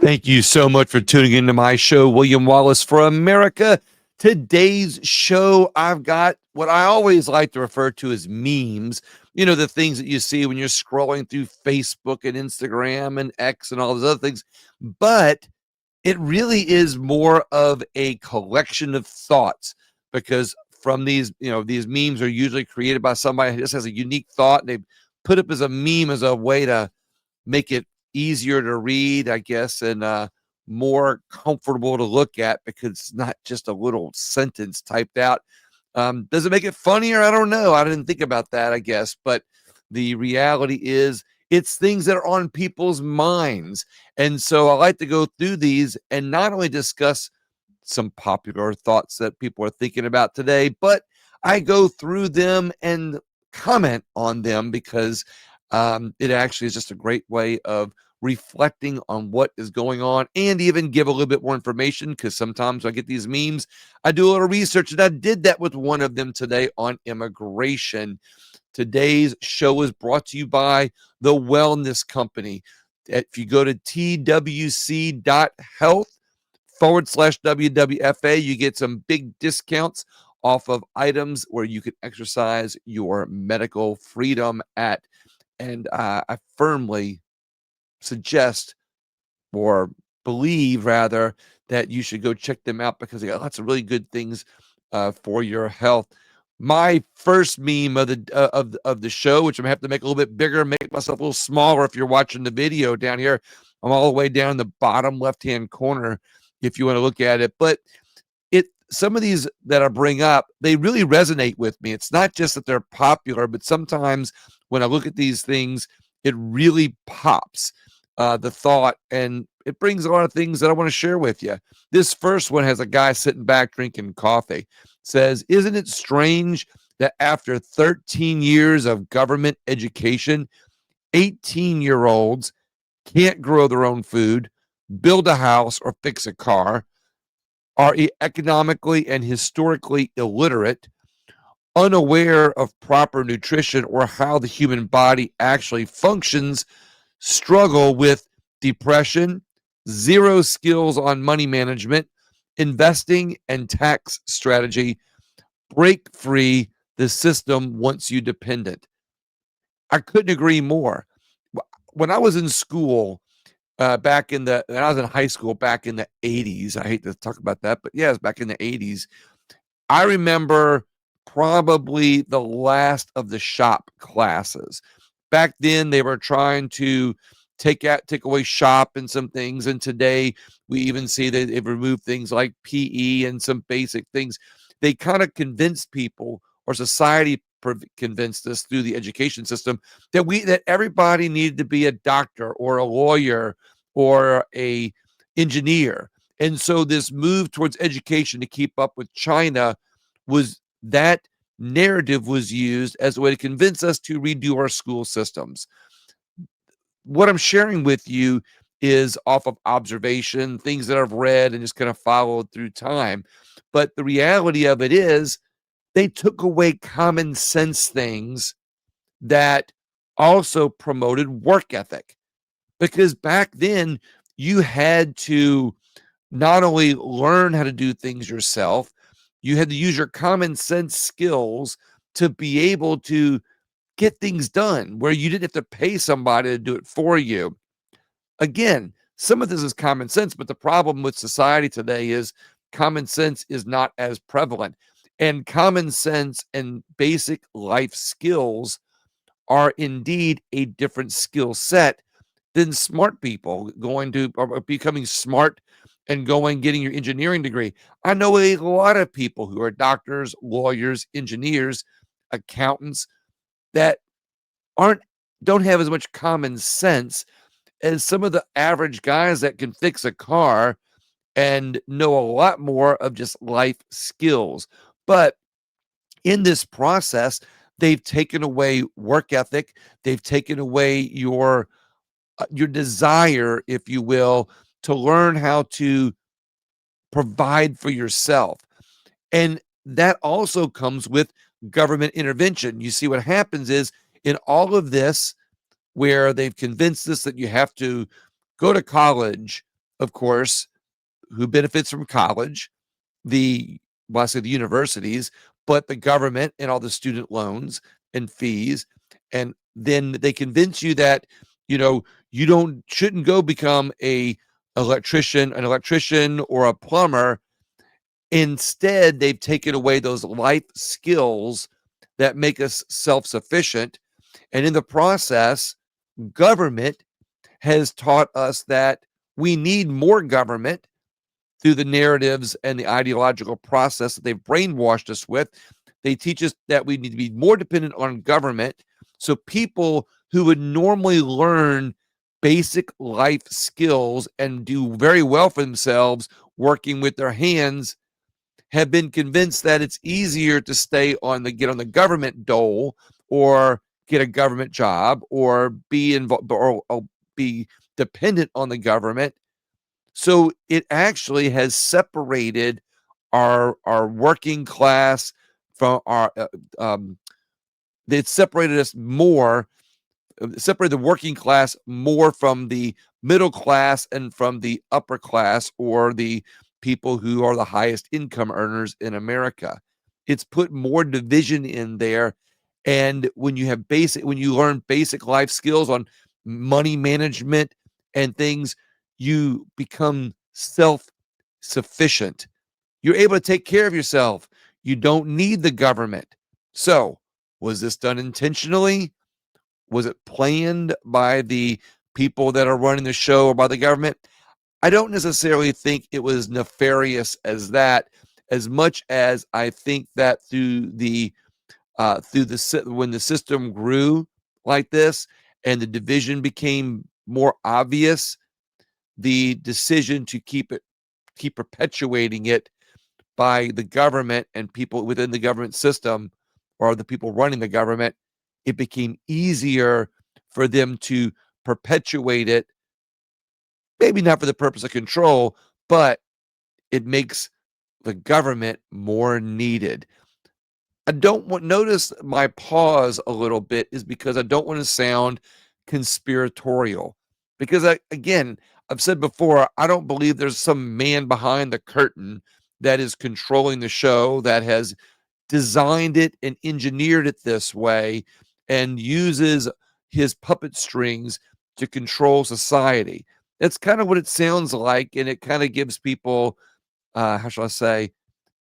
Thank you so much for tuning into my show, William Wallace for America. Today's show, I've got what I always like to refer to as memes. You know, the things that you see when you're scrolling through Facebook and Instagram and X and all those other things. But it really is more of a collection of thoughts because from these, these memes are usually created by somebody who just has a unique thought. And they put up as a meme as a way to make it easier to read, I guess, and more comfortable to look at because it's not just a little sentence typed out. Does it make it funnier? I don't know. I didn't think about that, I guess. But the reality is, it's things that are on people's minds. And so I like to go through these and not only discuss some popular thoughts that people are thinking about today, but I go through them and comment on them because it actually is just a great way of reflecting on what is going on and even give a little bit more information because sometimes I get these memes. I do a little research, and I did that with one of them today on immigration. Today's show is brought to you by the Wellness Company. If you go to twc.health/WWFA, you get some big discounts off of items where you can exercise your medical freedom at. And I firmly suggest or believe rather that you should go check them out because they got lots of really good things for your health. My first meme of the show, which I'm gonna have to make a little bit bigger, make myself a little smaller. If you're watching the video down here, I'm all the way down in the bottom left-hand corner. If you want to look at it, but some of these that I bring up, they really resonate with me. It's not just that they're popular, but sometimes when I look at these things, it really pops the thought, and it brings a lot of things that I want to share with you. This first one has a guy sitting back drinking coffee. Says, "Isn't it strange that after 13 years of government education, 18-year-olds can't grow their own food, build a house, or fix a car, are economically and historically illiterate, unaware of proper nutrition or how the human body actually functions, struggle with depression, zero skills on money management, investing, and tax strategy, break free, the system wants you dependent." I couldn't agree more. When I was in school, when I was in high school back in the 80s, I hate to talk about that, but yeah, it's back in the 80s. I remember probably the last of the shop classes. Back then, they were trying to take away shop and some things, and today we even see that they've removed things like PE and some basic things. They kind of convinced people, or society convinced us through the education system, that everybody needed to be a doctor or a lawyer or a engineer. And so this move towards education to keep up with China was that narrative was used as a way to convince us to redo our school systems. What I'm sharing with you is off of observation, things that I've read and just kind of followed through time. But the reality of it is they took away common sense things that also promoted work ethic. Because back then, you had to not only learn how to do things yourself, you had to use your common sense skills to be able to get things done where you didn't have to pay somebody to do it for you. Again, some of this is common sense, but the problem with society today is common sense is not as prevalent. And common sense and basic life skills are indeed a different skill set than smart people going to or becoming smart and going getting your engineering degree. I know a lot of people who are doctors, lawyers, engineers, accountants that aren't don't have as much common sense as some of the average guys that can fix a car and know a lot more of just life skills. But in this process, they've taken away work ethic. They've taken away your desire, if you will, to learn how to provide for yourself. And that also comes with government intervention. You see, what happens is in all of this, where they've convinced us that you have to go to college, of course, who benefits from college? The well, I say the universities, but the government and all the student loans and fees. And then they convince you that, you don't shouldn't go become an electrician or a plumber. Instead, they've taken away those life skills that make us self-sufficient. And in the process, government has taught us that we need more government through the narratives and the ideological process that they've brainwashed us with. They teach us that we need to be more dependent on government. So people who would normally learn basic life skills and do very well for themselves working with their hands have been convinced that it's easier to get on the government dole, or get a government job, or be involved, or be dependent on the government. So it actually has separated our working class from our it's separated us more, separate the working class more from the middle class and from the upper class, or the people who are the highest income earners in America. It's put more division in there. And when you learn basic life skills on money management and things, you become self sufficient. You're able to take care of yourself. You don't need the government. So, was this done intentionally? Was it planned by the people that are running the show, or by the government? I don't necessarily think it was nefarious as that, as much as I think that when the system grew like this and the division became more obvious, the decision to keep perpetuating it by the government and people within the government system, or the people running the government, it became easier for them to perpetuate it, maybe not for the purpose of control, but it makes the government more needed. I don't want Notice my pause a little bit is because I don't want to sound conspiratorial. Because I've said before, I don't believe there's some man behind the curtain that is controlling the show, that has designed it and engineered it this way, and uses his puppet strings to control society. That's kind of what it sounds like, and it kind of gives people, how shall I say,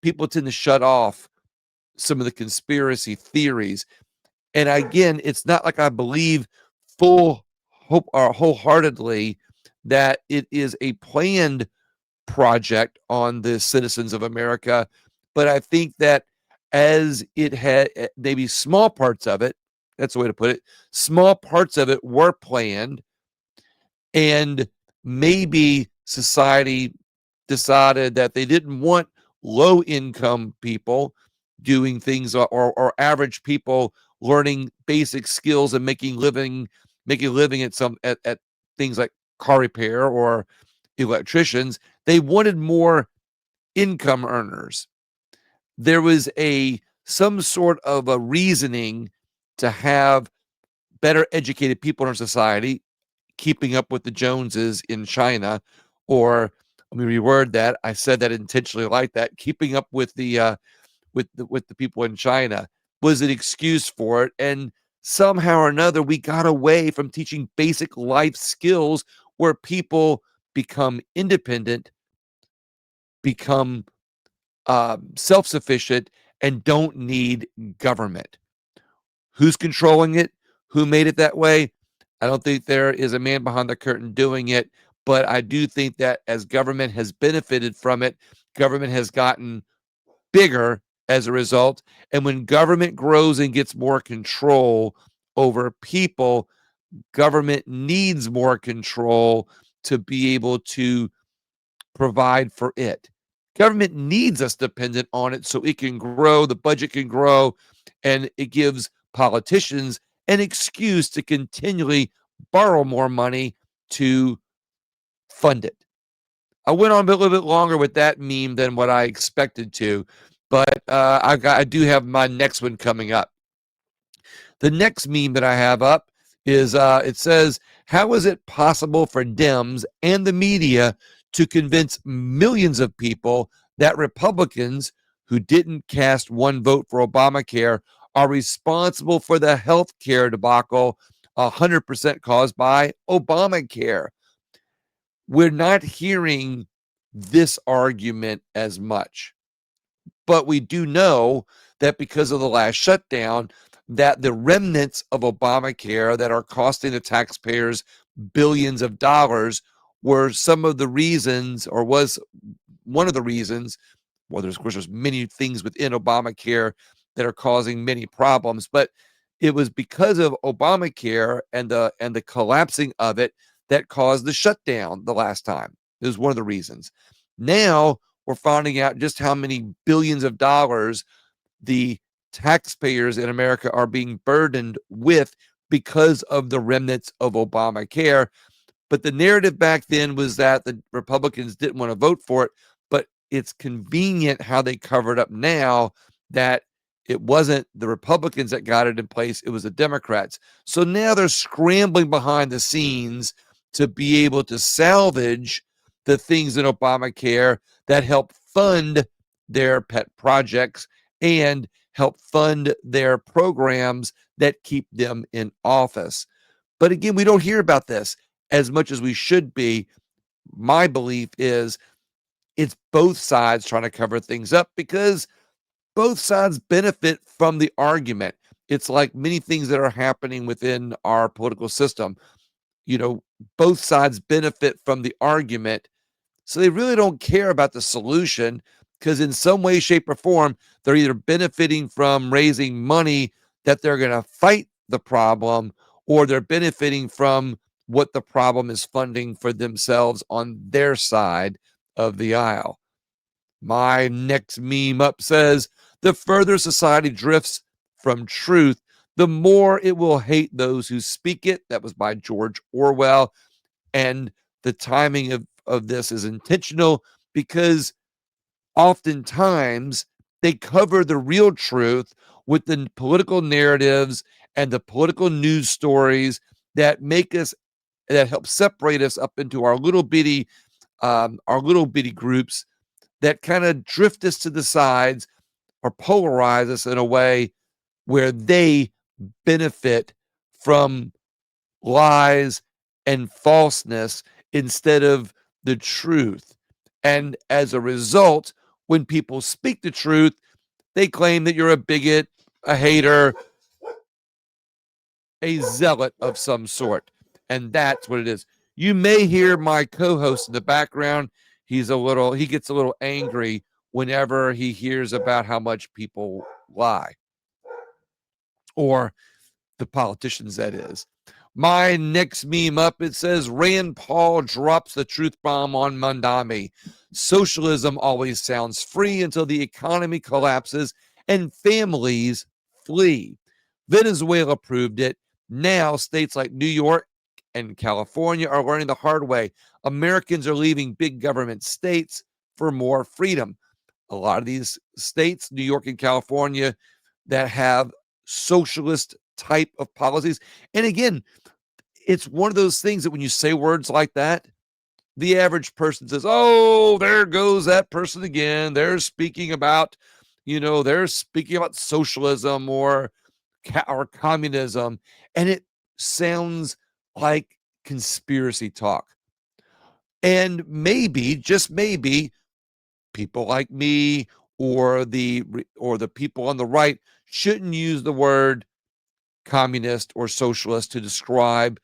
people tend to shut off some of the conspiracy theories. And again, it's not like I believe full hope or wholeheartedly that it is a planned project on the citizens of America, but I think that as it had maybe small parts of it, that's the way to put it, small parts of it were planned, and maybe society decided that they didn't want low income people doing things, or average people learning basic skills and making a living at things like car repair or electricians. They wanted more income earners. There was a some sort of a reasoning to have better educated people in our society, keeping up with the Joneses in China, or let me reword that. I said that intentionally like that. Keeping up with the people in China was an excuse for it, and somehow or another we got away from teaching basic life skills where people become independent, become self-sufficient, and don't need government. Who's controlling it? Who made it that way? I don't think there is a man behind the curtain doing it, but I do think that as government has benefited from it, government has gotten bigger as a result. And when government grows and gets more control over people, government needs more control to be able to provide for it. Government needs us dependent on it so it can grow, the budget can grow, and it gives politicians an excuse to continually borrow more money to fund it. I went on a little bit longer with that meme than what I expected to, but I do have my next one coming up. The next meme that I have up is it says, "How is it possible for Dems and the media to convince millions of people that Republicans who didn't cast one vote for Obamacare are responsible for the health care debacle 100% caused by Obamacare. We're not hearing this argument as much. But we do know that because of the last shutdown, that the remnants of Obamacare that are costing the taxpayers billions of dollars were some of the reasons, or was one of the reasons. Well, there's, of course, there's many things within Obamacare that are causing many problems, but it was because of Obamacare and the collapsing of it that caused the shutdown the last time. It was one of the reasons. Now we're finding out just how many billions of dollars the taxpayers in America are being burdened with because of the remnants of Obamacare. But the narrative back then was that the Republicans didn't want to vote for it, but it's convenient how they cover it up now that it wasn't the Republicans that got it in place, it was the Democrats. So now they're scrambling behind the scenes to be able to salvage the things in Obamacare that help fund their pet projects and help fund their programs that keep them in office. But again, we don't hear about this as much as we should be. My belief is it's both sides trying to cover things up because both sides benefit from the argument. It's like many things that are happening within our political system. You know, both sides benefit from the argument. So they really don't care about the solution because, in some way, shape, or form, they're either benefiting from raising money that they're going to fight the problem, or they're benefiting from what the problem is funding for themselves on their side of the aisle. My next meme up says, the further society drifts from truth, the more it will hate those who speak it. That was by George Orwell. And the timing of this is intentional because oftentimes they cover the real truth with the political narratives and the political news stories that make us, that help separate us up into our little bitty groups that kind of drift us to the sides or polarize us in a way where they benefit from lies and falseness instead of the truth. And as a result, when people speak the truth, they claim that you're a bigot, a hater, a zealot of some sort. And that's what it is. You may hear my co-host in the background. He gets a little angry whenever he hears about how much people lie, or the politicians, that is. My next meme up, it says Rand Paul drops the truth bomb on Mandami. Socialism always sounds free until the economy collapses and families flee. Venezuela proved it. Now states like New York and California are learning the hard way. Americans are leaving big government states for more freedom. A lot of these states, New York and California, that have socialist type of policies. And again, it's one of those things that when you say words like that, the average person says, "Oh, there goes that person again. They're speaking about, they're speaking about socialism or communism," and it sounds like conspiracy talk. And maybe, just maybe, people like me or the people on the right shouldn't use the word communist or socialist to describe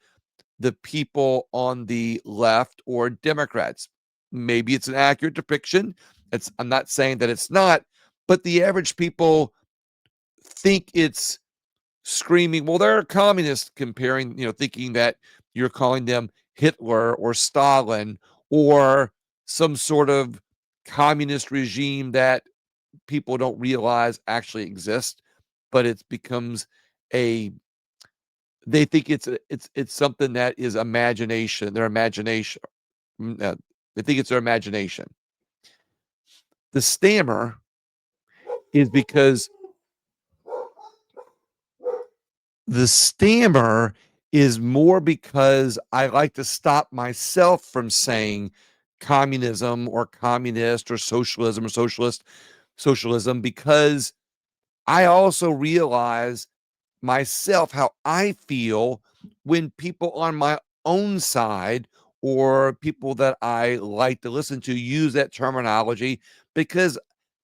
the people on the left or Democrats. Maybe it's an accurate depiction. I'm not saying that it's not, but the average people think it's screaming, well, they're communists, comparing, thinking that you're calling them Hitler or Stalin or some sort of communist regime that people don't realize actually exists, but it becomes a they think it's something that is imagination, their imagination. They think it's their imagination. The stammer is because the stammer is more because I like to stop myself from saying communism or communist or socialism or socialism, because I also realize myself how I feel when people on my own side or people that I like to listen to use that terminology, because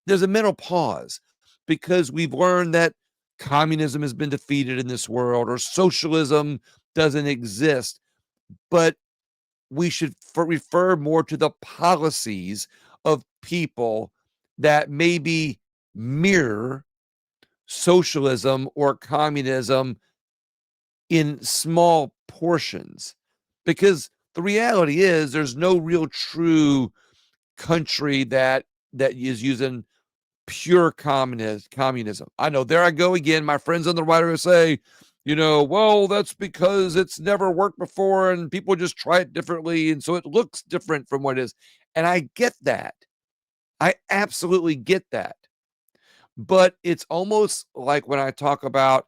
there's a mental pause, because we've learned that communism has been defeated in this world or socialism doesn't exist. But we should refer more to the policies of people that maybe mirror socialism or communism in small portions. Because the reality is there's no real true country that is using pure communism. I know, there I go again. My friends on the right are say, well, that's because it's never worked before and people just try it differently. And so it looks different from what it is. And I get that. I absolutely get that. But it's almost like when I talk about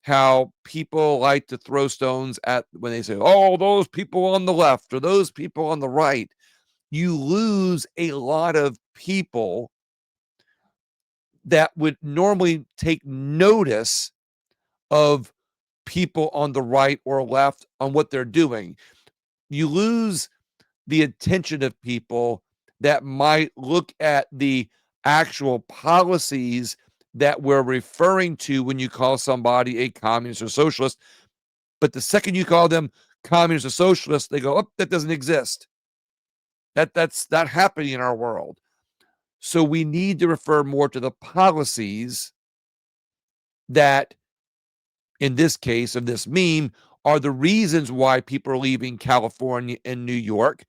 how people like to throw stones at when they say, oh, those people on the left or those people on the right, you lose a lot of people that would normally take notice of people on the right or left on what they're doing. You lose the attention of people that might look at the actual policies that we're referring to when you call somebody a communist or socialist. But the second you call them communist or socialist, they go, oh, that doesn't exist. That's not happening in our world. So we need to refer more to the policies that, in this case of this meme, are the reasons why people are leaving California and New York,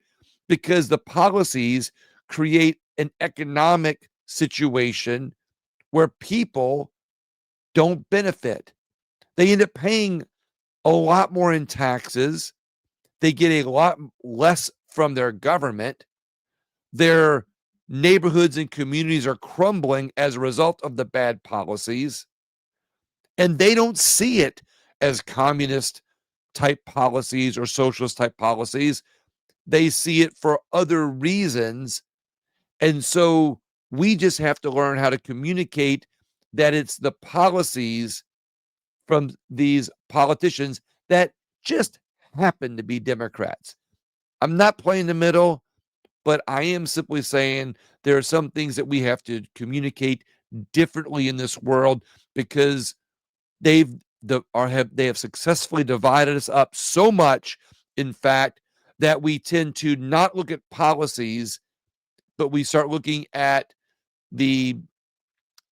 because the policies create an economic situation where people don't benefit. They end up paying a lot more in taxes. They get a lot less from their government. Their neighborhoods and communities are crumbling as a result of the bad policies. And they don't see it as communist type policies or socialist type policies. They see it for other reasons. And so we just have to learn how to communicate that it's the policies from these politicians that just happen to be Democrats. I'm not playing the middle, but I am simply saying there are some things that we have to communicate differently in this world, because they've they have successfully divided us up so much, in fact, that we tend to not look at policies, but we start looking at the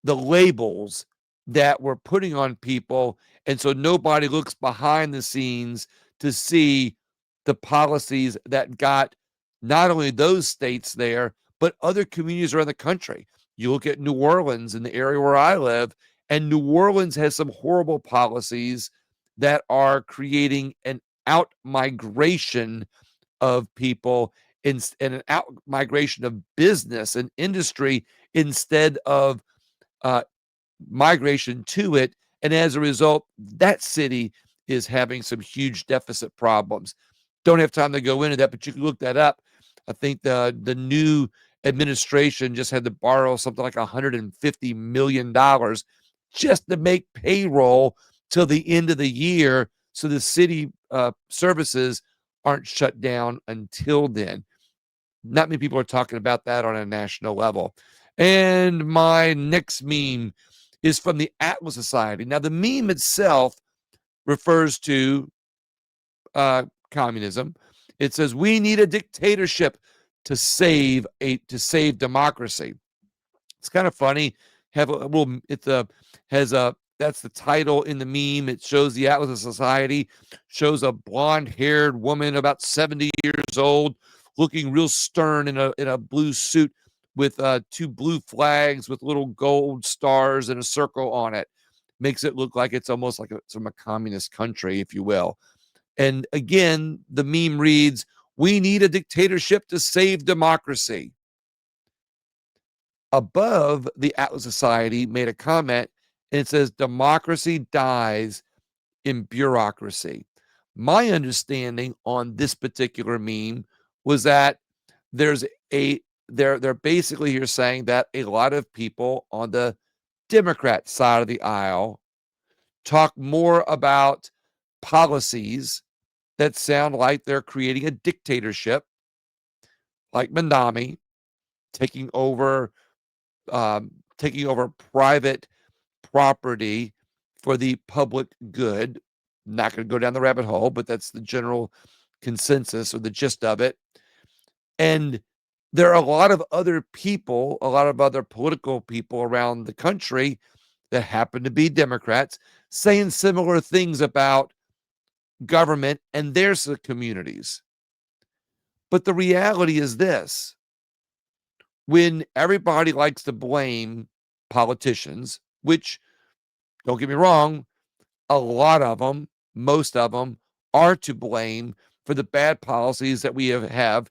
labels that we're putting on people. And so nobody looks behind the scenes to see the policies that got not only those states there, but other communities around the country. You look at New Orleans in the area where I live, and New Orleans has some horrible policies that are creating an out migration of people and an out migration of business and industry instead of uh, migration to it. And as a result, that city is having some huge deficit problems. Don't have time to go into that, but you can look that up. I think the new administration just had to borrow something like $150 million just to make payroll till the end of the year, so the city services aren't shut down until then. Not many people are talking about that on a national level. And my next meme is from the Atlas Society. Now, the meme itself refers to communism. It says we need a dictatorship to save democracy. It's kind of funny. Have a little. It's a has a That's the title in the meme. It shows the Atlas Society, shows a blonde-haired woman about 70 years old, looking real stern in a blue suit with two blue flags with little gold stars and a circle on it. Makes it look like it's almost like it's from a communist country, if you will. And again, the meme reads, "We need a dictatorship to save democracy." Above, the Atlas Society made a comment, and it says, "Democracy dies in bureaucracy." My understanding on this particular meme was that there's a they're basically here saying that a lot of people on the Democrat side of the aisle talk more about policies that sound like they're creating a dictatorship, like Mandami taking over taking over private property for the public good. Not going to go down the rabbit hole, but that's the general consensus or the gist of it. And there are a lot of other people, a lot of other political people around the country that happen to be Democrats saying similar things about government and their communities. But the reality is this: when everybody likes to blame politicians, which, don't get me wrong, a lot of them, most of them are to blame for the bad policies that we have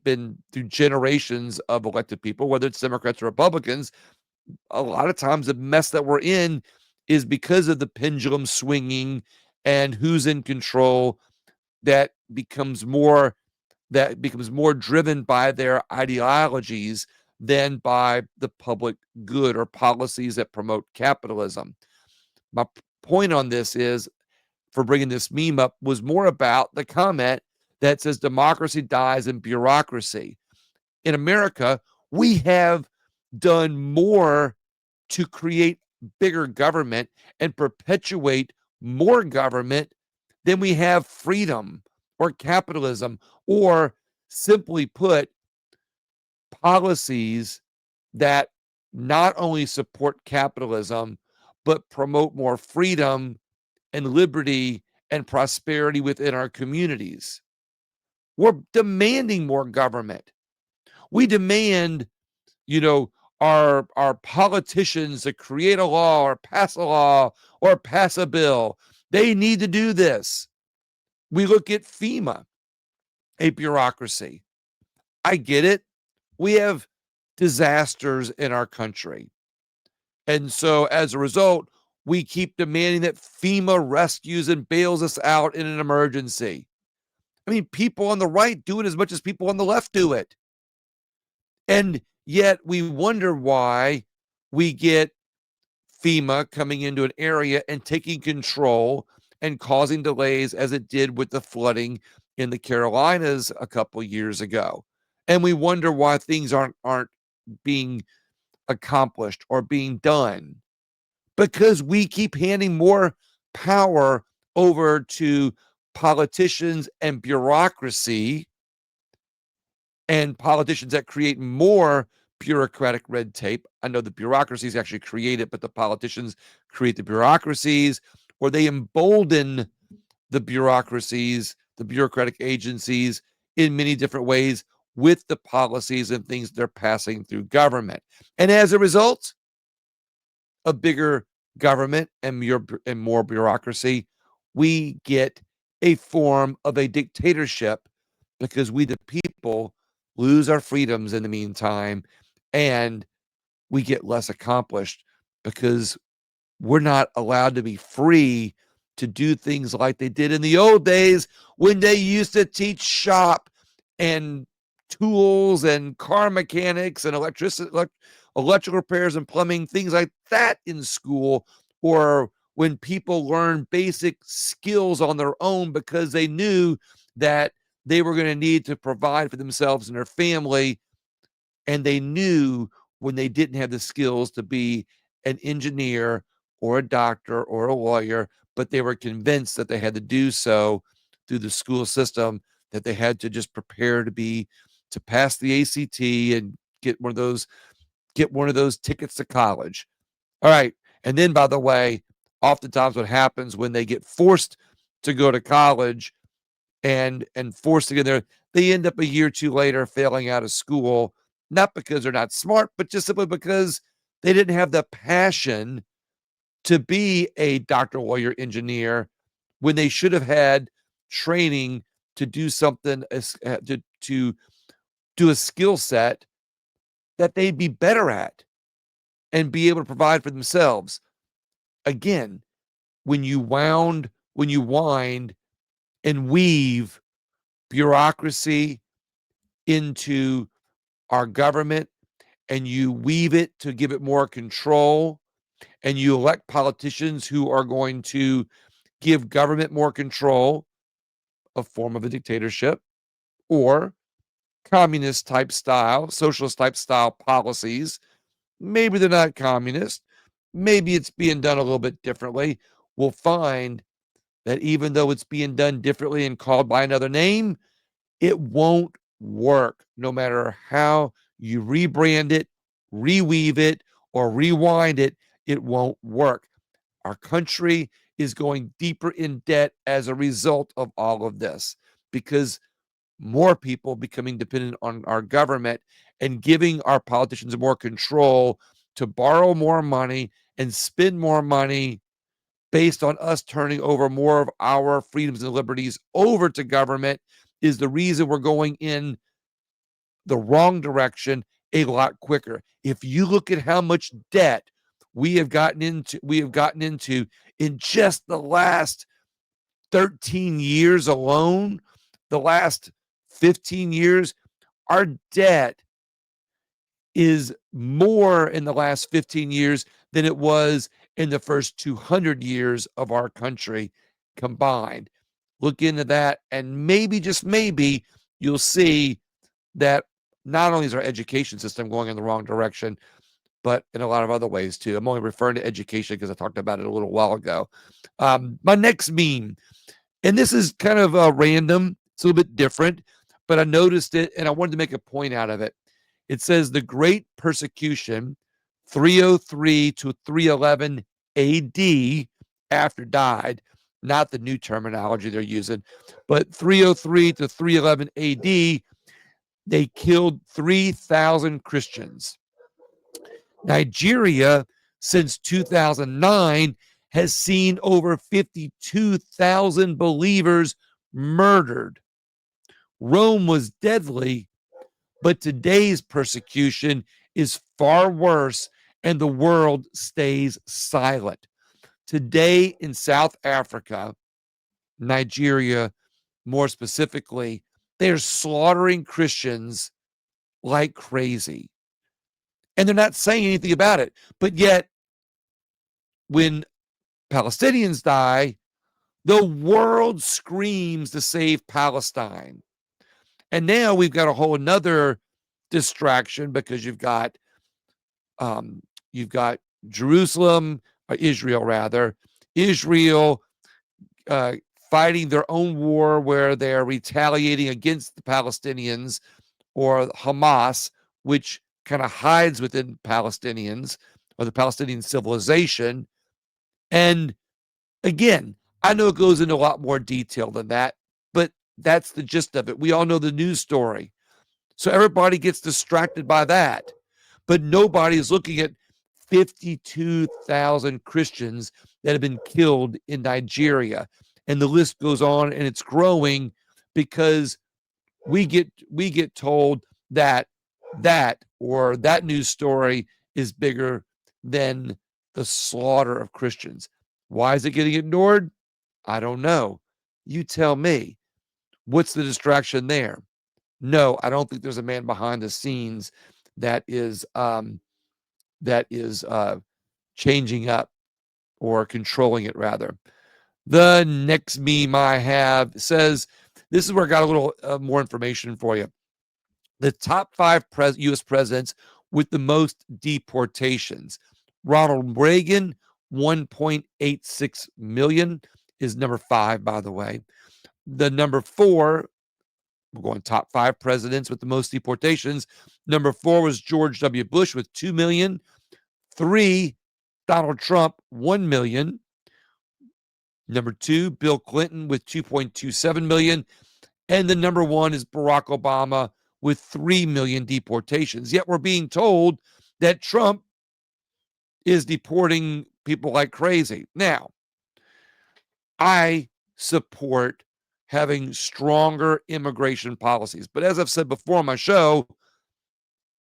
been through generations of elected people, whether it's Democrats or Republicans. A lot of times the mess that we're in is because of the pendulum swinging and who's in control. that becomes more that becomes more driven by their ideologies than by the public good or policies that promote capitalism. My point on this is, for bringing this meme up, was more about the comment that says democracy dies in bureaucracy. In America, we have done more to create bigger government and perpetuate more government than we have freedom or capitalism, or simply put, policies that not only support capitalism, but promote more freedom and liberty and prosperity within our communities. We're demanding more government. We demand, you know, our politicians to create a law or pass a law or pass a bill. They need to do this. We look at FEMA, a bureaucracy. I get it. We have disasters in our country. And so as a result, we keep demanding that FEMA rescues and bails us out in an emergency. I mean, people on the right do it as much as people on the left do it. And yet we wonder why we get FEMA coming into an area and taking control and causing delays as it did with the flooding in the Carolinas a couple years ago. And we wonder why things aren't being accomplished or being done, because we keep handing more power over to politicians and bureaucracy, and politicians that create more bureaucratic red tape. I know the bureaucracies actually create it, but the politicians create the bureaucracies, or they embolden the bureaucracies, the bureaucratic agencies in many different ways with the policies and things they're passing through government. And as a result of bigger government and more bureaucracy, we get a form of a dictatorship, because we, the people, lose our freedoms in the meantime, and we get less accomplished because we're not allowed to be free to do things like they did in the old days, when they used to teach shop and tools and car mechanics and electrical repairs and plumbing, things like that in school, or when people learn basic skills on their own because they knew that they were going to need to provide for themselves and their family, and they knew when they didn't have the skills to be an engineer or a doctor or a lawyer, but they were convinced that they had to do so through the school system, that they had to just prepare to pass the ACT and get one of those tickets to college. All right. And then, by the way, oftentimes what happens when they get forced to go to college and forced to get there, they end up a year or two later failing out of school, not because they're not smart, but just simply because they didn't have the passion to be a doctor, lawyer, engineer, when they should have had training to do something to do a skill set that they'd be better at and be able to provide for themselves. Again, when you wind and weave bureaucracy into our government and you weave it to give it more control, and you elect politicians who are going to give government more control, a form of a dictatorship, or communist type style, socialist type style policies. Maybe they're not communist. Maybe it's being done a little bit differently. We'll find that even though it's being done differently and called by another name, it won't work no matter how you rebrand it, reweave it, or rewind it. It won't work. Our country is going deeper in debt as a result of all of this because more people becoming dependent on our government and giving our politicians more control to borrow more money and spend more money based on us turning over more of our freedoms and liberties over to government is the reason we're going in the wrong direction a lot quicker. If you look at how much debt we have gotten into in just the last 13 years alone, the last 15 years, our debt is more in the last 15 years than it was in the first 200 years of our country combined. Look into that, and maybe, just maybe, you'll see that not only is our education system going in the wrong direction, but in a lot of other ways too. I'm only referring to education because I talked about it a little while ago. My next meme, and this is kind of random, it's a little bit different, but I noticed it and I wanted to make a point out of it. It says the Great Persecution, 303 to 311 AD, after died, not the new terminology they're using, but 303 to 311 AD, they killed 3,000 Christians. Nigeria, since 2009, has seen over 52,000 believers murdered. Rome was deadly, but today's persecution is far worse, and the world stays silent. Today in South Africa, Nigeria more specifically, they're slaughtering Christians like crazy. And they're not saying anything about it. But yet, when Palestinians die, the world screams to save Palestine. And now we've got a whole another distraction because you've got Jerusalem, or Israel rather, Israel uh, fighting their own war where they're retaliating against the Palestinians or Hamas, which kind of hides within Palestinians or the Palestinian civilization. And again, I know it goes into a lot more detail than that, but that's the gist of it. We all know the news story. So everybody gets distracted by that. But nobody is looking at 52,000 Christians that have been killed in Nigeria. And the list goes on and it's growing because we get told that that news story is bigger than the slaughter of Christians. Why is it getting ignored? I don't know. You tell me. What's the distraction there? No, I don't think there's a man behind the scenes that is changing up or controlling it rather. The next meme I have says, this is where I got a little more information for you. The top five U.S. presidents with the most deportations. Ronald Reagan, 1.86 million, is number 5, by the way. The number 4, we're going top 5 presidents with the most deportations. Number 4 was George W. Bush with 2 million. 3, Donald Trump, 1 million. Number 2, Bill Clinton with 2.27 million. And the number 1 is Barack Obama with 3 million deportations. Yet we're being told that Trump is deporting people like crazy. Now, I support having stronger immigration policies. But as I've said before on my show,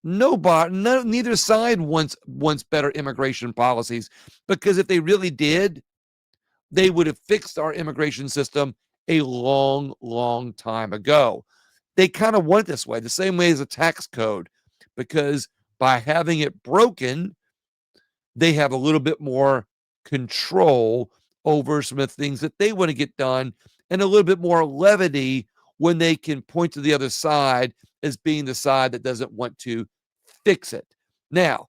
neither side wants better immigration policies, because if they really did, they would have fixed our immigration system a long, long time ago. they kind of want it this way, the same way as a tax code, because by having it broken, they have a little bit more control over some of the things that they want to get done and a little bit more levity when they can point to the other side as being the side that doesn't want to fix it. Now,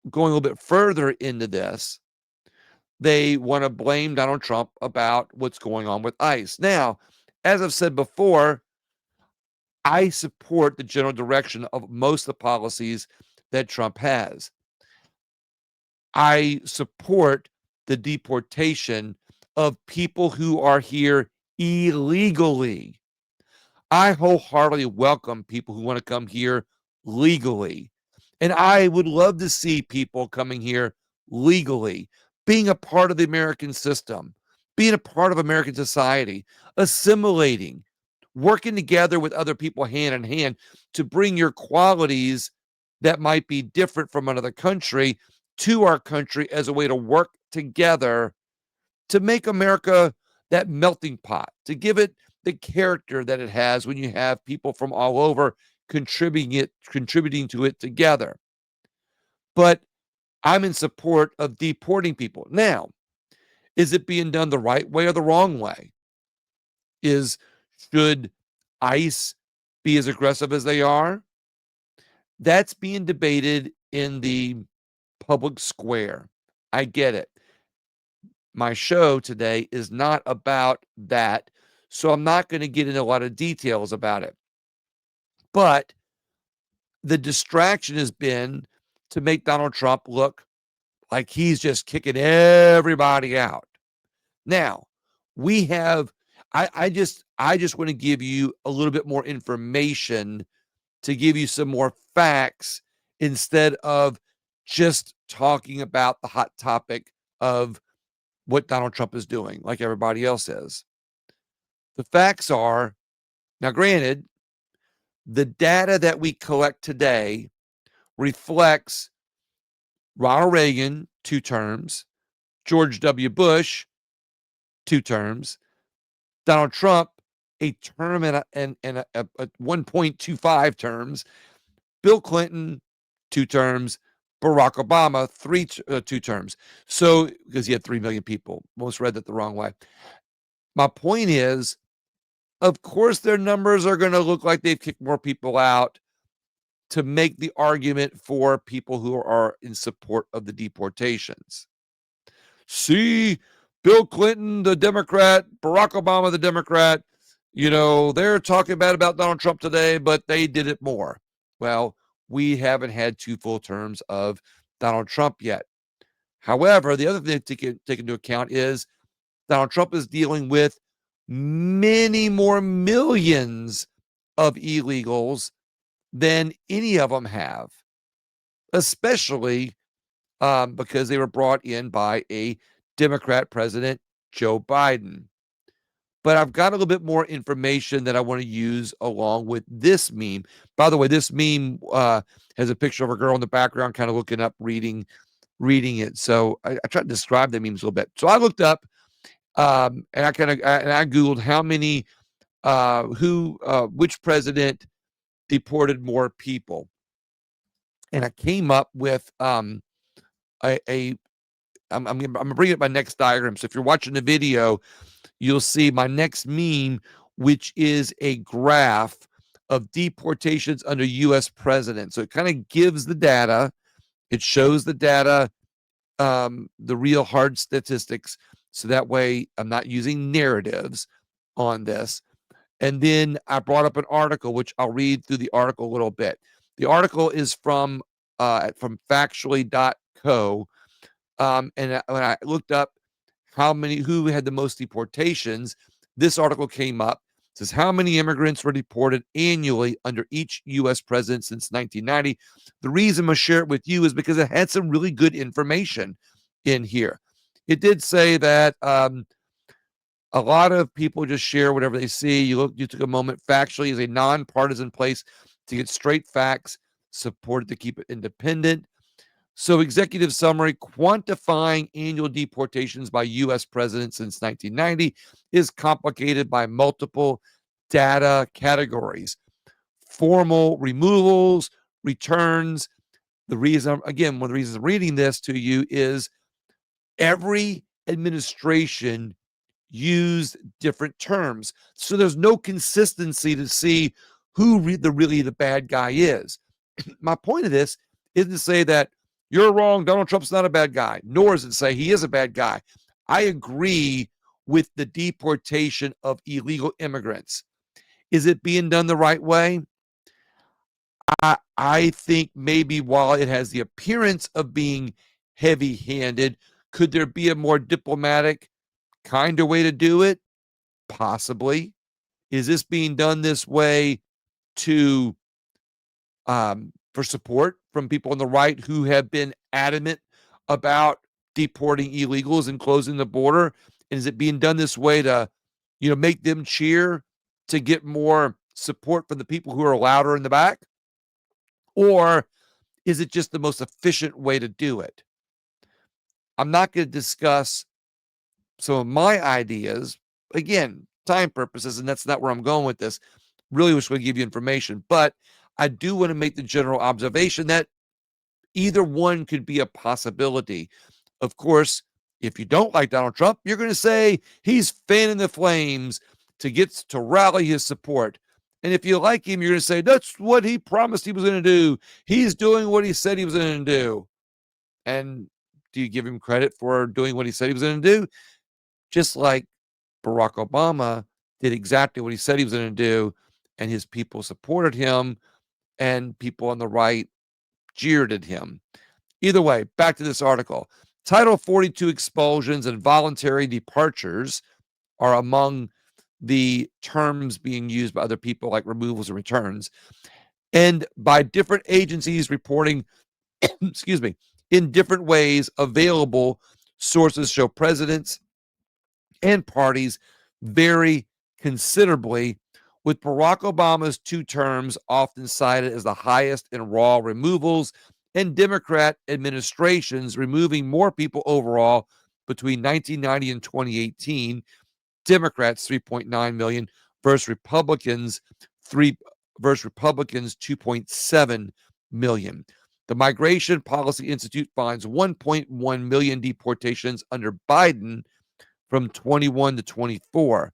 going a little bit further into this, they want to blame Donald Trump about what's going on with ICE. Now, as I've said before, I support the general direction of most of the policies that Trump has. I support the deportation of people who are here illegally. I wholeheartedly welcome people who want to come here legally. And I would love to see people coming here legally, being a part of the American system, being a part of American society, assimilating, working together with other people hand in hand to bring your qualities that might be different from another country to our country as a way to work together to make America that melting pot, to give it the character that it has when you have people from all over contributing to it together. But I'm in support of deporting people. Now, is it being done the right way or the wrong way? Should ICE be as aggressive as they are? That's being debated in the public square. I get it. My show today is not about that, so I'm not going to get into a lot of details about it. But the distraction has been to make Donald Trump look like he's just kicking everybody out. Now, we have I just want to give you a little bit more information to give you some more facts instead of just talking about the hot topic of what Donald Trump is doing, like everybody else is. The facts are, now granted, the data that we collect today reflects Ronald Reagan, 2 terms, George W. Bush, 2 terms, Donald Trump, a term and a 1.25 terms, Bill Clinton, 2 terms, Barack Obama, 2 terms. So, because he had 3 million people, most read that the wrong way. My point is, of course, their numbers are going to look like they've kicked more people out to make the argument for people who are in support of the deportations. See, Bill Clinton, the Democrat, Barack Obama, the Democrat, they're talking bad about Donald Trump today, but they did it more. Well, we haven't had 2 full terms of Donald Trump yet. However, the other thing to take into account is Donald Trump is dealing with many more millions of illegals than any of them have, especially because they were brought in by a Democrat president, Joe Biden. But I've got a little bit more information that I want to use along with this meme. By the way, this meme has a picture of a girl in the background, kind of looking up, reading it. So I tried to describe the memes a little bit. So I looked up and I Googled how many, which president deported more people. And I came up with I'm gonna bring up my next diagram. So if you're watching the video, you'll see my next meme, which is a graph of deportations under U.S. presidents. So it kind of gives the data. It shows the data, the real hard statistics. So that way I'm not using narratives on this. And then I brought up an article, which I'll read through the article a little bit. The article is from factually.co. And when I looked up who had the most deportations, this article came up. It says how many immigrants were deported annually under each U.S. president since 1990. The reason I'm going to share it with you is because it had some really good information in here. It did say that a lot of people just share whatever they see. You took a moment. Factually is a nonpartisan place to get straight facts, supported to keep it independent. So, executive summary, quantifying annual deportations by U.S. presidents since 1990 is complicated by multiple data categories: formal removals, returns. The reason, again, one of the reasons I'm reading this to you is every administration used different terms. So there's no consistency to see who really the bad guy is. My point of this isn't to say that you're wrong, Donald Trump's not a bad guy, nor is it to say he is a bad guy. I agree with the deportation of illegal immigrants. Is it being done the right way? I think maybe while it has the appearance of being heavy-handed, could there be a more diplomatic kind of way to do it? Possibly. Is this being done this way to for support from people on the right who have been adamant about deporting illegals and closing the border? And is it being done this way to, make them cheer to get more support from the people who are louder in the back? Or is it just the most efficient way to do it? I'm not going to discuss some of my ideas. Again, time purposes, and that's not where I'm going with this. Really wish we could give you information, but I do want to make the general observation that either one could be a possibility. Of course, if you don't like Donald Trump, you're going to say he's fanning the flames to rally his support. And if you like him, you're going to say that's what he promised he was going to do. He's doing what he said he was going to do. And do you give him credit for doing what he said he was going to do? Just like Barack Obama did exactly what he said he was going to do, and his people supported him, and people on the right jeered at him. Either way, back to this article. Title 42 expulsions and voluntary departures are among the terms being used by other people, like removals and returns, and by different agencies reporting, excuse me, in different ways. Available sources show presidents and parties vary considerably, with Barack Obama's 2 terms often cited as the highest in raw removals, and Democrat administrations removing more people overall between 1990 and 2018. Democrats 3.9 million versus Republicans 2.7 million. The Migration Policy Institute finds 1.1 million deportations under Biden from 21 to 24,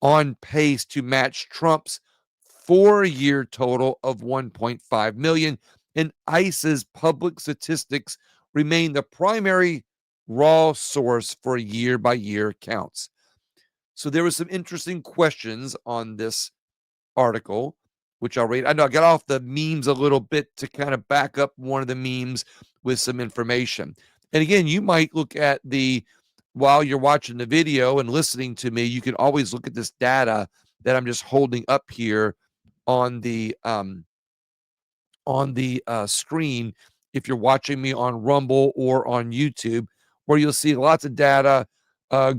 on pace to match Trump's 4-year total of 1.5 million. And ICE's public statistics remain the primary raw source for year-by-year counts. So there were some interesting questions on this article, which I'll read. I know I got off the memes a little bit to kind of back up one of the memes with some information. And again, you might look at while you're watching the video and listening to me, you can always look at this data that I'm just holding up here on the screen if you're watching me on Rumble or on YouTube, where you'll see lots of data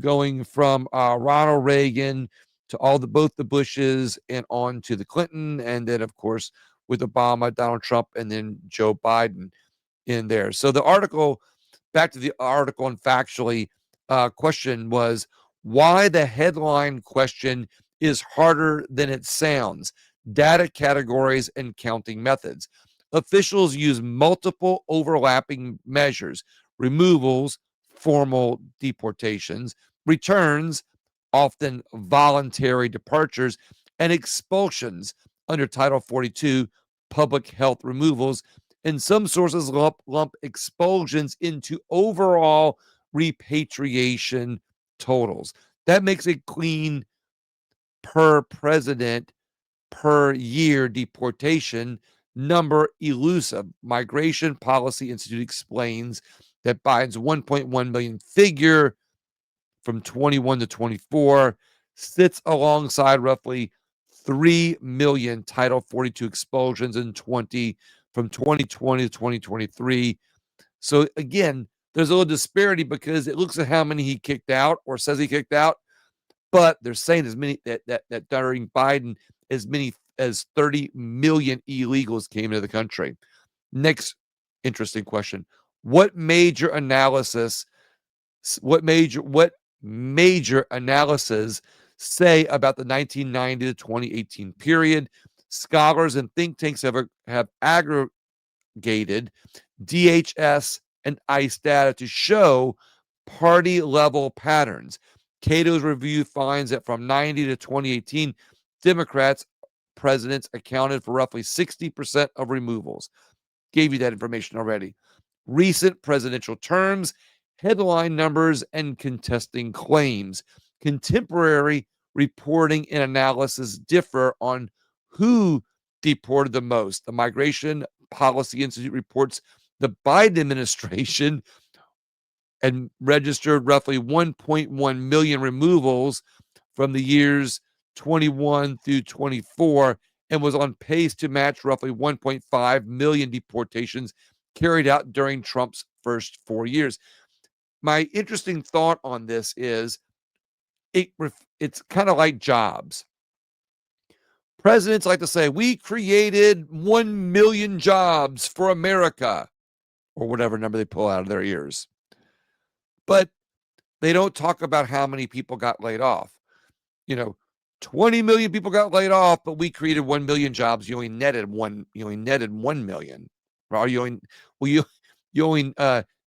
going from Ronald Reagan to both the Bushes and on to the Clinton, and then of course with Obama, Donald Trump, and then Joe Biden in there. So back to the article and factually, question was why the headline question is harder than it sounds: data categories and counting methods. Officials use multiple overlapping measures: removals, formal deportations; returns, often voluntary departures; and expulsions under Title 42, public health removals. And some sources lump expulsions into overall repatriation totals. That makes it clean per president per year deportation number elusive. Migration Policy Institute explains that Biden's 1.1 million figure from 21 to 24 sits alongside roughly 3 million Title 42 expulsions from 2020 to 2023. So again, there's a little disparity because it looks at how many he kicked out or says he kicked out, but they're saying as many that during Biden, as many as 30 million illegals came into the country. Next interesting question. What major analysis say about the 1990 to 2018 period. Scholars and think tanks have aggregated DHS and ICE data to show party level patterns. Cato's review finds that from 90 to 2018, Democrats presidents accounted for roughly 60% of removals. Gave you that information already. Recent presidential terms, headline numbers, and contesting claims. Contemporary reporting and analysis differ on who deported the most. The Migration Policy Institute reports the Biden administration and registered roughly 1.1 million removals from the years 21 through 24 and was on pace to match roughly 1.5 million deportations carried out during Trump's first 4 years. My interesting thought on this is it's kind of like jobs. Presidents like to say, we created 1 million jobs for America, or whatever number they pull out of their ears. But they don't talk about how many people got laid off. 20 million people got laid off, but we created 1 million jobs. You only netted 1 million. Or you only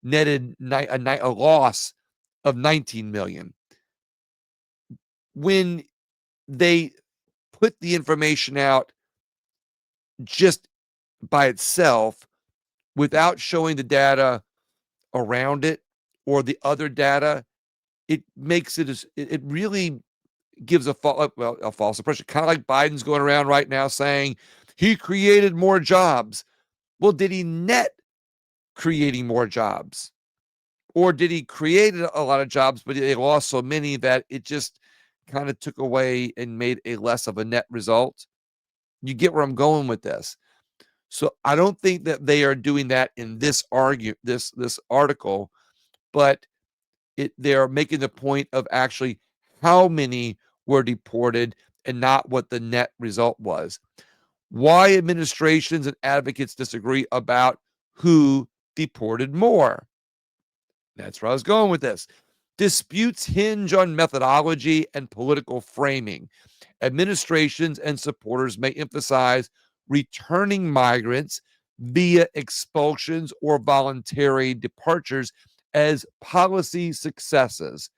netted a loss of 19 million. When they put the information out just by itself without showing the data around it or the other data, it makes it really gives a false impression. Kind of like Biden's going around right now saying he created more jobs. Well, did he net creating more jobs? Or did he create a lot of jobs, but they lost so many that it just kind of took away and made a less of a net result? You get where I'm going with this. So I don't think that they are doing that in this article, but they're making the point of actually how many were deported and not what the net result was. Why administrations and advocates disagree about who deported more. That's where I was going with this. Disputes hinge on methodology and political framing. Administrations and supporters may emphasize returning migrants via expulsions or voluntary departures as policy successes.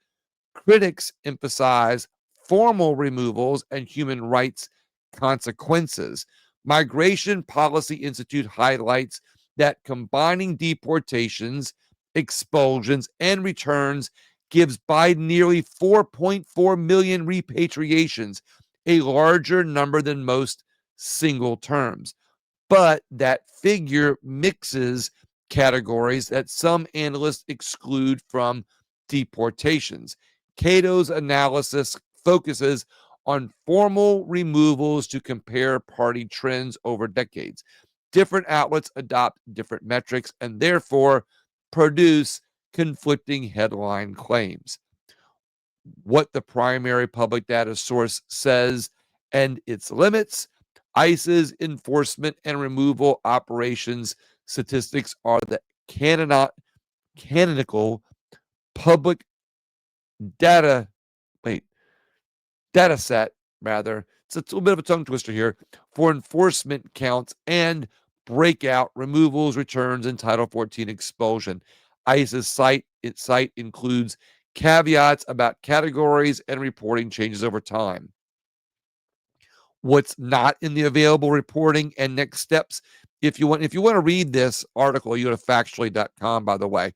Critics emphasize formal removals and human rights consequences. Migration Policy Institute highlights that combining deportations, expulsions, and returns gives Biden nearly 4.4 million repatriations, a larger number than most single terms. But that figure mixes categories that some analysts exclude from deportations. Cato's analysis focuses on formal removals to compare party trends over decades. Different outlets adopt different metrics and therefore produce conflicting headline claims. What the primary public data source says and its limits. ICE's enforcement and removal operations statistics are the canonical public data data set, rather. It's a little bit of a tongue twister here for enforcement counts and breakout removals, returns, and Title 14 expulsion. ICE's site includes caveats about categories and reporting changes over time. What's not in the available reporting and next steps. If you want to read this article, you go to factually.com, by the way.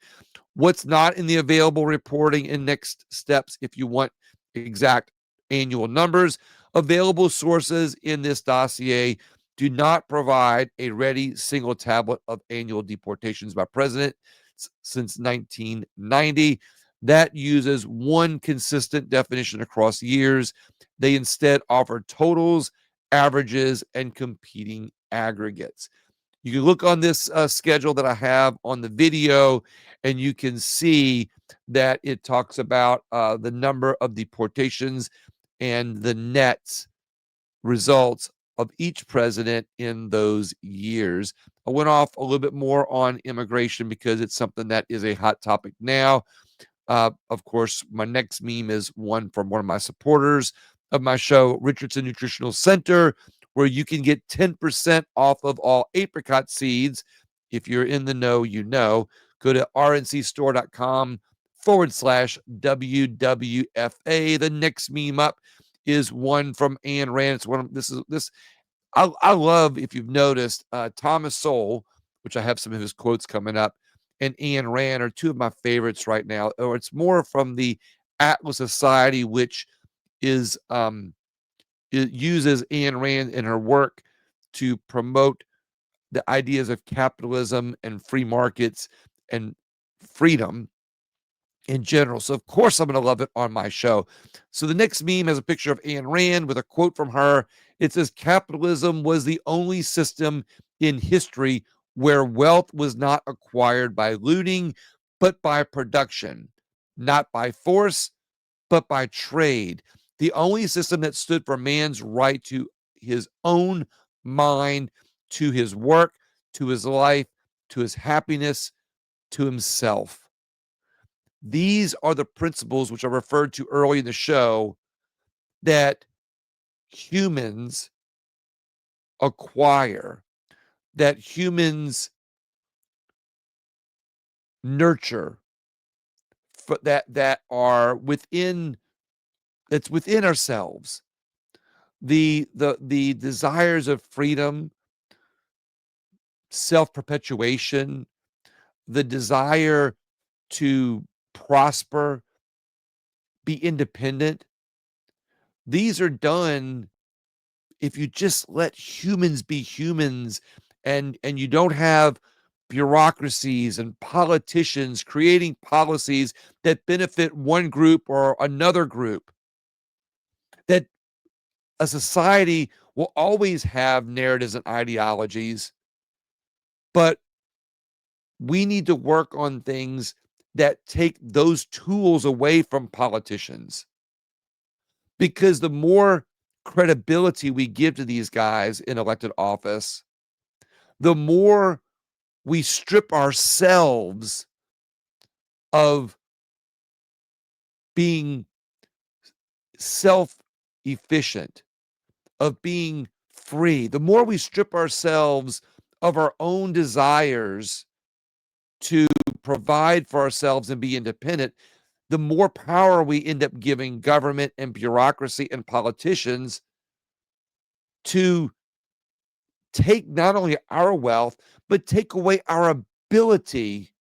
What's not in the available reporting and next steps if you want exact annual numbers. Available sources in this dossier do not provide a ready single tablet of annual deportations by president since 1990 that uses one consistent definition across years. They instead offer totals, averages, and competing aggregates. You can look on this schedule that I have on the video, and you can see that it talks about the number of deportations and the net results of each president in those years. I went off a little bit more on immigration because it's something that is a hot topic now. Of course, my next meme is one from one of my supporters of my show, Richardson Nutritional Center, where you can get 10% off of all apricot seeds. If you're in the know, you know. Go to rncstore.com/WWFA. The next meme up is one from Ayn Rand. It's one of this. I love, if you've noticed, Thomas Sowell, which I have some of his quotes coming up, and Ayn Rand are two of my favorites right now. Or it's more from the Atlas Society, which is it uses Ayn Rand in her work to promote the ideas of capitalism and free markets and freedom in general. So of course I'm going to love it on my show. So the next meme has a picture of Ayn Rand with a quote from her. It says, "Capitalism was the only system in history where wealth was not acquired by looting, but by production, not by force, but by trade. The only system that stood for man's right to his own mind, to his work, to his life, to his happiness, to himself." These are the principles which I referred to early in the show that humans acquire, that humans nurture, that are within that's within ourselves. The desires of freedom, self-perpetuation, the desire to prosper, be independent. These are done if you just let humans be humans, and you don't have bureaucracies and politicians creating policies that benefit one group or another group. That a society will always have narratives and ideologies, but we need to work on things that take those tools away from politicians, because the more credibility we give to these guys in elected office, the more we strip ourselves of being self-efficient, of being free. The more we strip ourselves of our own desires to provide for ourselves and be independent, the more power we end up giving government and bureaucracy and politicians to take not only our wealth, but take away our ability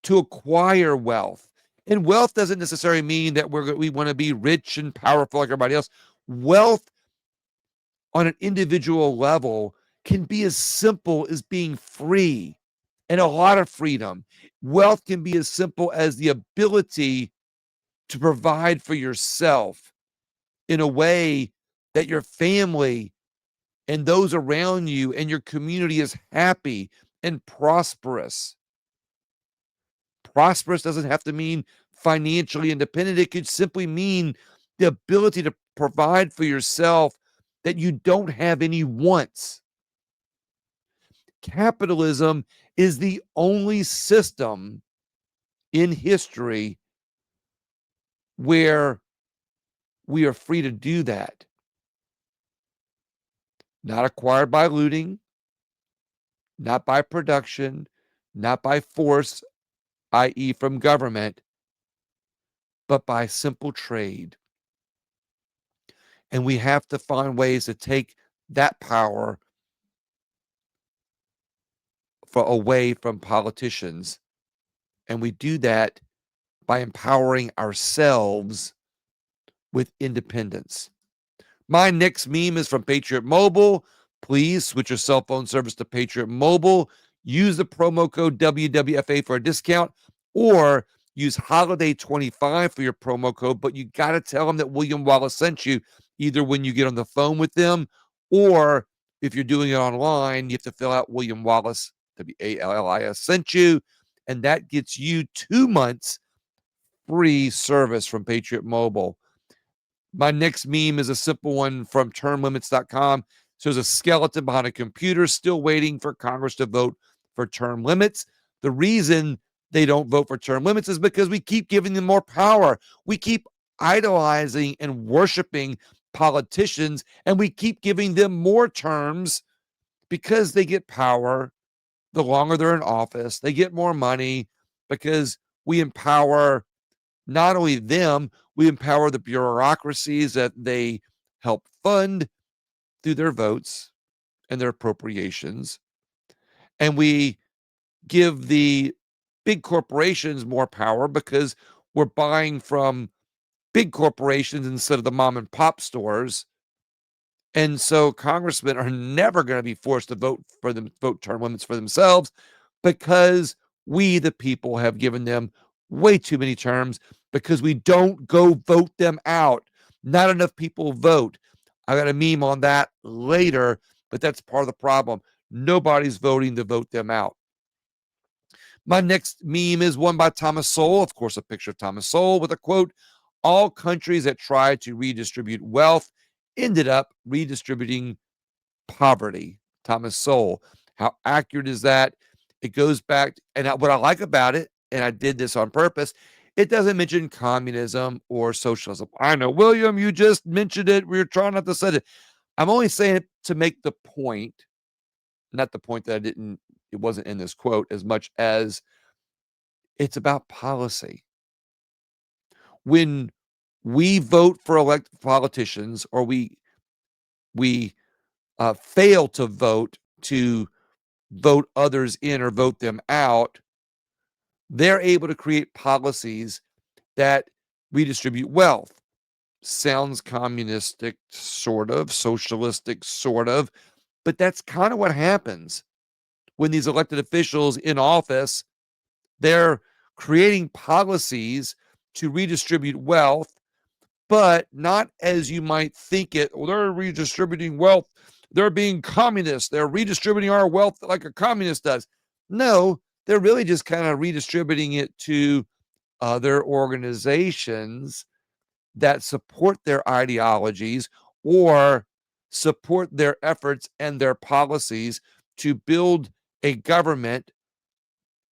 to acquire wealth. And wealth doesn't necessarily mean that we want to be rich and powerful like everybody else. Wealth on an individual level can be as simple as being free and a lot of freedom. Wealth can be as simple as the ability to provide for yourself in a way that your family and those around you and your community is happy and prosperous. Prosperous doesn't have to mean financially independent. It could simply mean the ability to provide for yourself, that you don't have any wants. Capitalism is the only system in history where we are free to do that. Not acquired by looting, not by production, not by force, i.e., from government, but by simple trade. And we have to find ways to take that power away from politicians. And we do that by empowering ourselves with independence. My next meme is from Patriot Mobile. Please switch your cell phone service to Patriot Mobile. Use the promo code WWFA for a discount, or use Holiday25 for your promo code. But you got to tell them that William Wallace sent you, either when you get on the phone with them, or if you're doing it online, you have to fill out William Wallace, WALLIS, sent you, and that gets you 2 months free service from Patriot Mobile. My next meme is a simple one from termlimits.com. Shows a skeleton behind a computer still waiting for Congress to vote for term limits. The reason they don't vote for term limits is because we keep giving them more power. We keep idolizing and worshiping politicians, and we keep giving them more terms because they get power. The longer they're in office, they get more money because we empower not only them, we empower the bureaucracies that they help fund through their votes and their appropriations. And we give the big corporations more power because we're buying from big corporations instead of the mom and pop stores. And so congressmen are never going to be forced to vote term limits for themselves because we, the people, have given them way too many terms because we don't go vote them out. Not enough people vote. I got a meme on that later, but that's part of the problem. Nobody's voting to vote them out. My next meme is one by Thomas Sowell. Of course, a picture of Thomas Sowell with a quote: "All countries that try to redistribute wealth ended up redistributing poverty." Thomas Sowell. How accurate is that? It goes back, and what I like about it, and I did this on purpose, it doesn't mention communism or socialism. I know, William, you just mentioned it. We were trying not to say it. I'm only saying it to make the point, not the point that it wasn't in this quote as much as it's about policy. When we vote for elected politicians, or we fail to vote others in or vote them out, they're able to create policies that redistribute wealth. Sounds communistic, sort of, socialistic, sort of, but that's kind of what happens when these elected officials in office, they're creating policies to redistribute wealth, but not as you might think it. Well, they're redistributing wealth. They're being communists. They're redistributing our wealth like a communist does. No, they're really just kind of redistributing it to other organizations that support their ideologies or support their efforts and their policies to build a government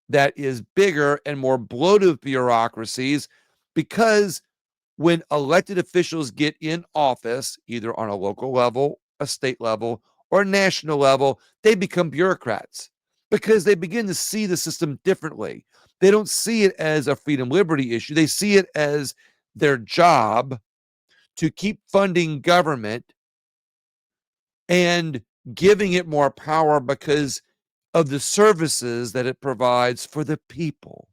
that is bigger and more bloated with bureaucracies, because when elected officials get in office, either on a local level, a state level, or a national level, they become bureaucrats because they begin to see the system differently. They don't see it as a freedom liberty issue. They see it as their job to keep funding government and giving it more power because of the services that it provides for the people.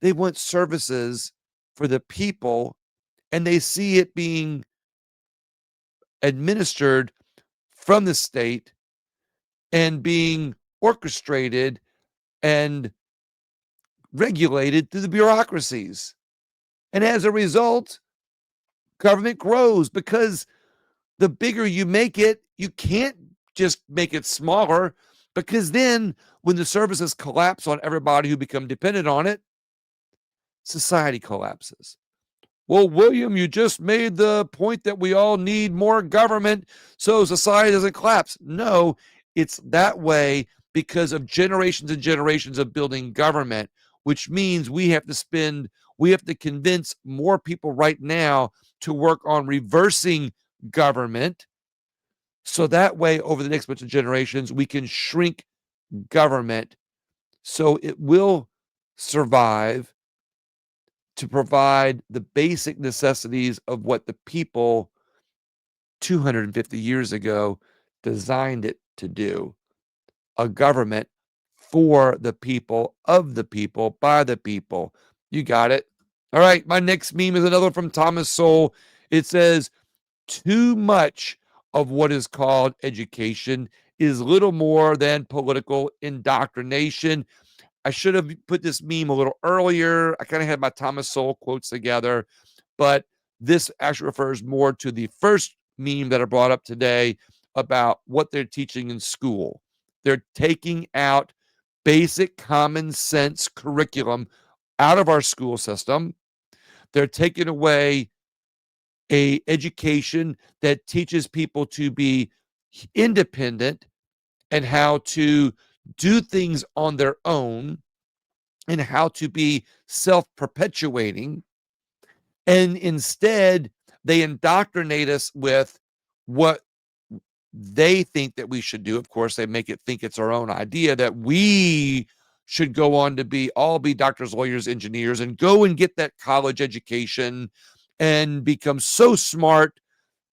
They want services for the people, and they see it being administered from the state and being orchestrated and regulated through the bureaucracies. And as a result, government grows because the bigger you make it, you can't just make it smaller, because then when the services collapse on everybody who become dependent on it, society collapses. Well, William, you just made the point that we all need more government so society doesn't collapse. No, it's that way because of generations and generations of building government, which means we have to convince more people right now to work on reversing government. So that way, over the next bunch of generations, we can shrink government so it will survive to provide the basic necessities of what the people 250 years ago designed it to do: a government for the people, of the people, by the people. You got it. All right. My next meme is another from Thomas Sowell. It says, "Too much of what is called education is little more than political indoctrination." I should have put this meme a little earlier. I kind of had my Thomas Sowell quotes together, but this actually refers more to the first meme that I brought up today about what they're teaching in school. They're taking out basic common sense curriculum out of our school system. They're taking away a education that teaches people to be independent and how to do things on their own. and how to be self-perpetuating, and instead they indoctrinate us with what they think that we should do. Of course, they make it think it's our own idea that we should go on to be doctors, lawyers, engineers, and go and get that college education and become so smart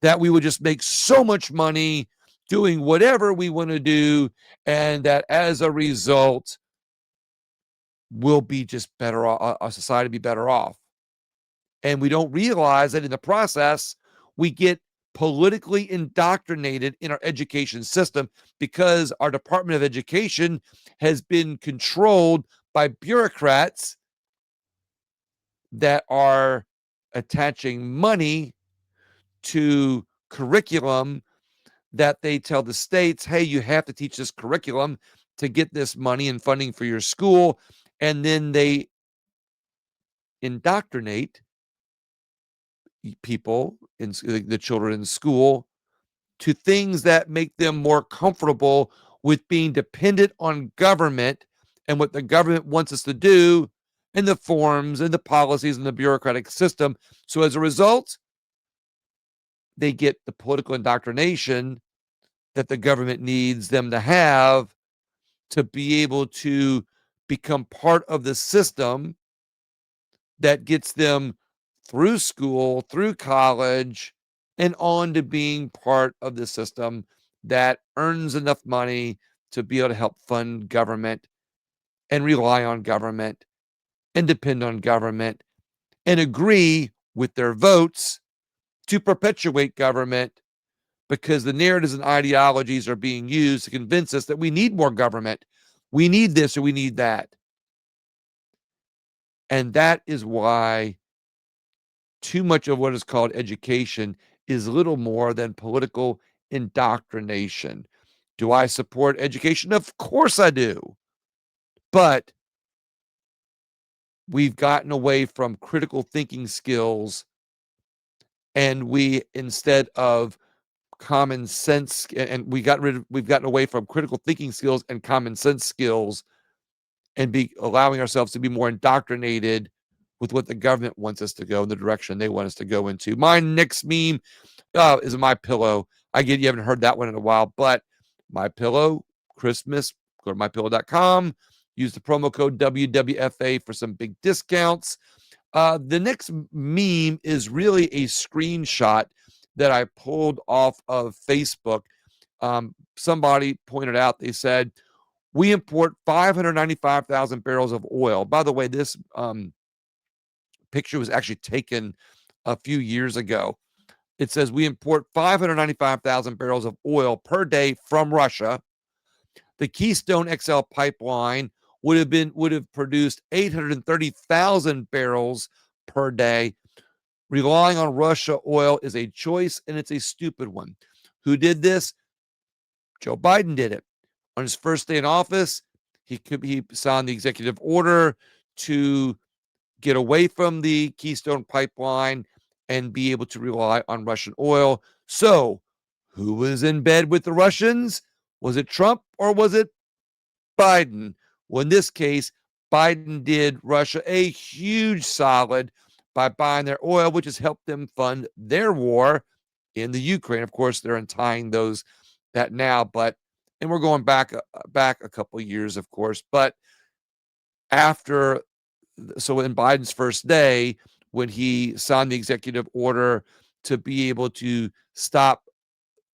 that we would just make so much money doing whatever we want to do, and that as a result, we'll be just better off, our society be better off. And we don't realize that in the process, we get politically indoctrinated in our education system because our Department of Education has been controlled by bureaucrats that are attaching money to curriculum that they tell the states, hey, you have to teach this curriculum to get this money and funding for your school. And then they indoctrinate people in the children in school to things that make them more comfortable with being dependent on government and what the government wants us to do, and the forms and the policies and the bureaucratic system. So as a result, they get the political indoctrination that the government needs them to have to be able to become part of the system that gets them through school, through college, and on to being part of the system that earns enough money to be able to help fund government and rely on government and depend on government and agree with their votes to perpetuate government, because the narratives and ideologies are being used to convince us that we need more government. We need this or we need that. And that is why too much of what is called education is little more than political indoctrination. Do I support education? Of course I do. But we've gotten away from critical thinking skills, and we, instead of common sense, and we've gotten away from critical thinking skills and common sense skills, and be allowing ourselves to be more indoctrinated with what the government wants us to go in the direction they want us to go into. My next meme is My Pillow. I get you haven't heard that one in a while, but My Pillow Christmas. Go to mypillow.com. Use the promo code WWFA for some big discounts. The next meme is really a screenshot that I pulled off of Facebook. Somebody pointed out, they said, we import 595,000 barrels of oil. By the way, this picture was actually taken a few years ago. It says we import 595,000 barrels of oil per day from Russia. The Keystone XL pipeline would have produced 830,000 barrels per day. Relying on Russia oil is a choice, and it's a stupid one. Who did this? Joe Biden did it. On his first day in office, he signed the executive order to get away from the Keystone pipeline and be able to rely on Russian oil. So, who was in bed with the Russians? Was it Trump or was it Biden? Well, in this case, Biden did Russia a huge solid by buying their oil, which has helped them fund their war in the Ukraine. Of course, they're untying that now, but and we're going back a couple of years, of course. But after, so in Biden's first day, when he signed the executive order to be able to stop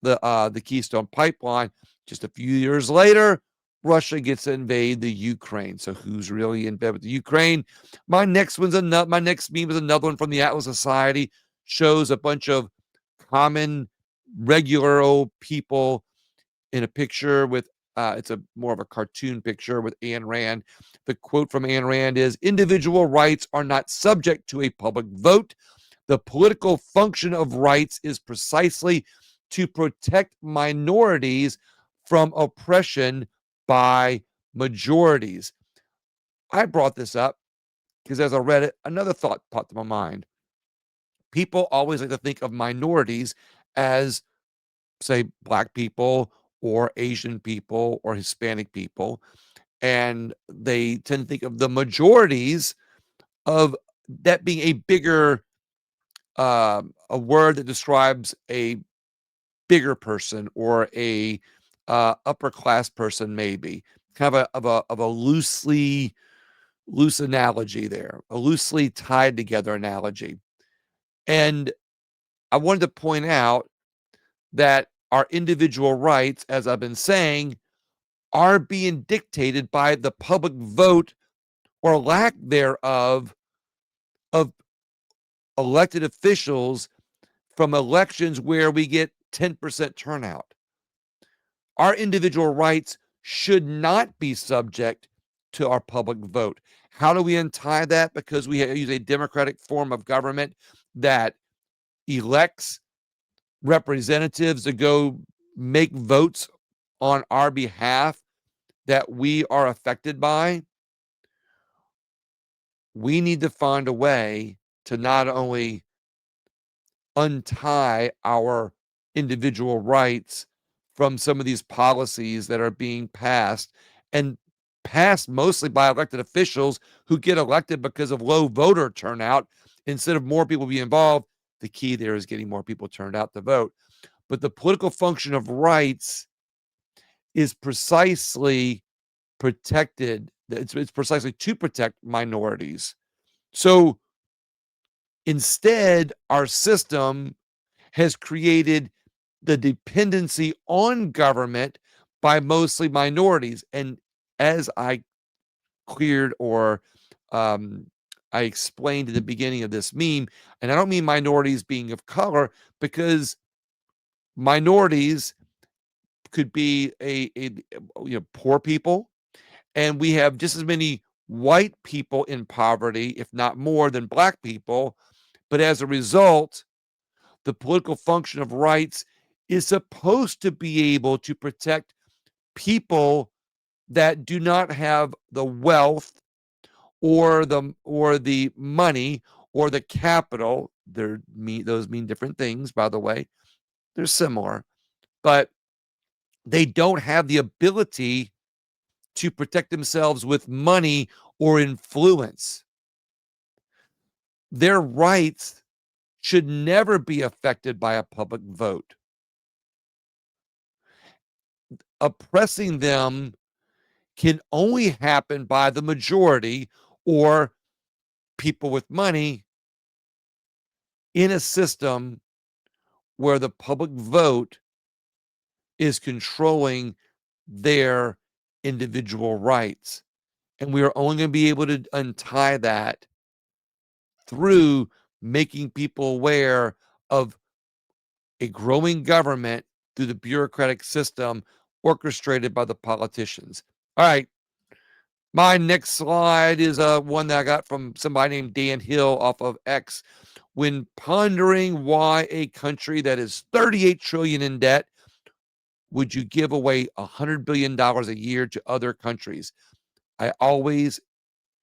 the Keystone pipeline, just a few years later, Russia gets to invade the Ukraine. So who's really in bed with the Ukraine? My next meme is another one from the Atlas Society. Shows a bunch of common, regular old people in a picture with it's a more of a cartoon picture with Ayn Rand. The quote from Ayn Rand is, individual rights are not subject to a public vote. The political function of rights is precisely to protect minorities from oppression by majorities. I brought this up because as I read it, another thought popped to my mind. People always like to think of minorities as, say, Black people or Asian people or Hispanic people. and they tend to think of the majorities of that being a bigger, a word that describes a bigger person or a upper class person, maybe kind of a loose analogy there, a loosely tied together analogy. And I wanted to point out that our individual rights, as I've been saying, are being dictated by the public vote or lack thereof of elected officials from elections where we get 10% turnout. Our individual rights should not be subject to our public vote. How do we untie that? Because we use a democratic form of government that elects representatives to go make votes on our behalf that we are affected by. We need to find a way to not only untie our individual rights from some of these policies that are being passed and passed mostly by elected officials who get elected because of low voter turnout instead of more people being involved. The key there is getting more people turned out to vote. But the political function of rights is precisely protected. It's precisely to protect minorities. So instead, our system has created the dependency on government by mostly minorities. And as I cleared or I explained at the beginning of this meme, and I don't mean minorities being of color, because minorities could be poor people, and we have just as many white people in poverty, if not more, than black people. But as a result, the political function of rights is supposed to be able to protect people that do not have the wealth or the money or the capital. Those mean different things, by the way. They're similar, but they don't have the ability to protect themselves with money or influence. Their rights should never be affected by a public vote. Oppressing them can only happen by the majority or people with money in a system where the public vote is controlling their individual rights. And we are only going to be able to untie that through making people aware of a growing government through the bureaucratic system orchestrated by the politicians. All right. My next slide is one that I got from somebody named Dan Hill off of X. When pondering why a country that is 38 trillion in debt would you give away $100 billion a year to other countries, I always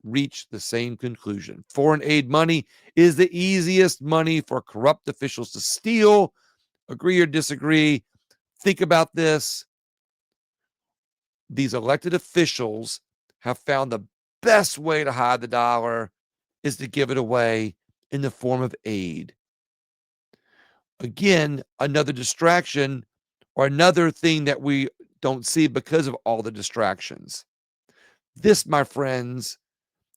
reach the same conclusion. Foreign aid money is the easiest money for corrupt officials to steal. Agree or disagree? Think about this. These elected officials have found the best way to hide the dollar is to give it away in the form of aid. Again, another distraction or another thing that we don't see because of all the distractions. This, my friends,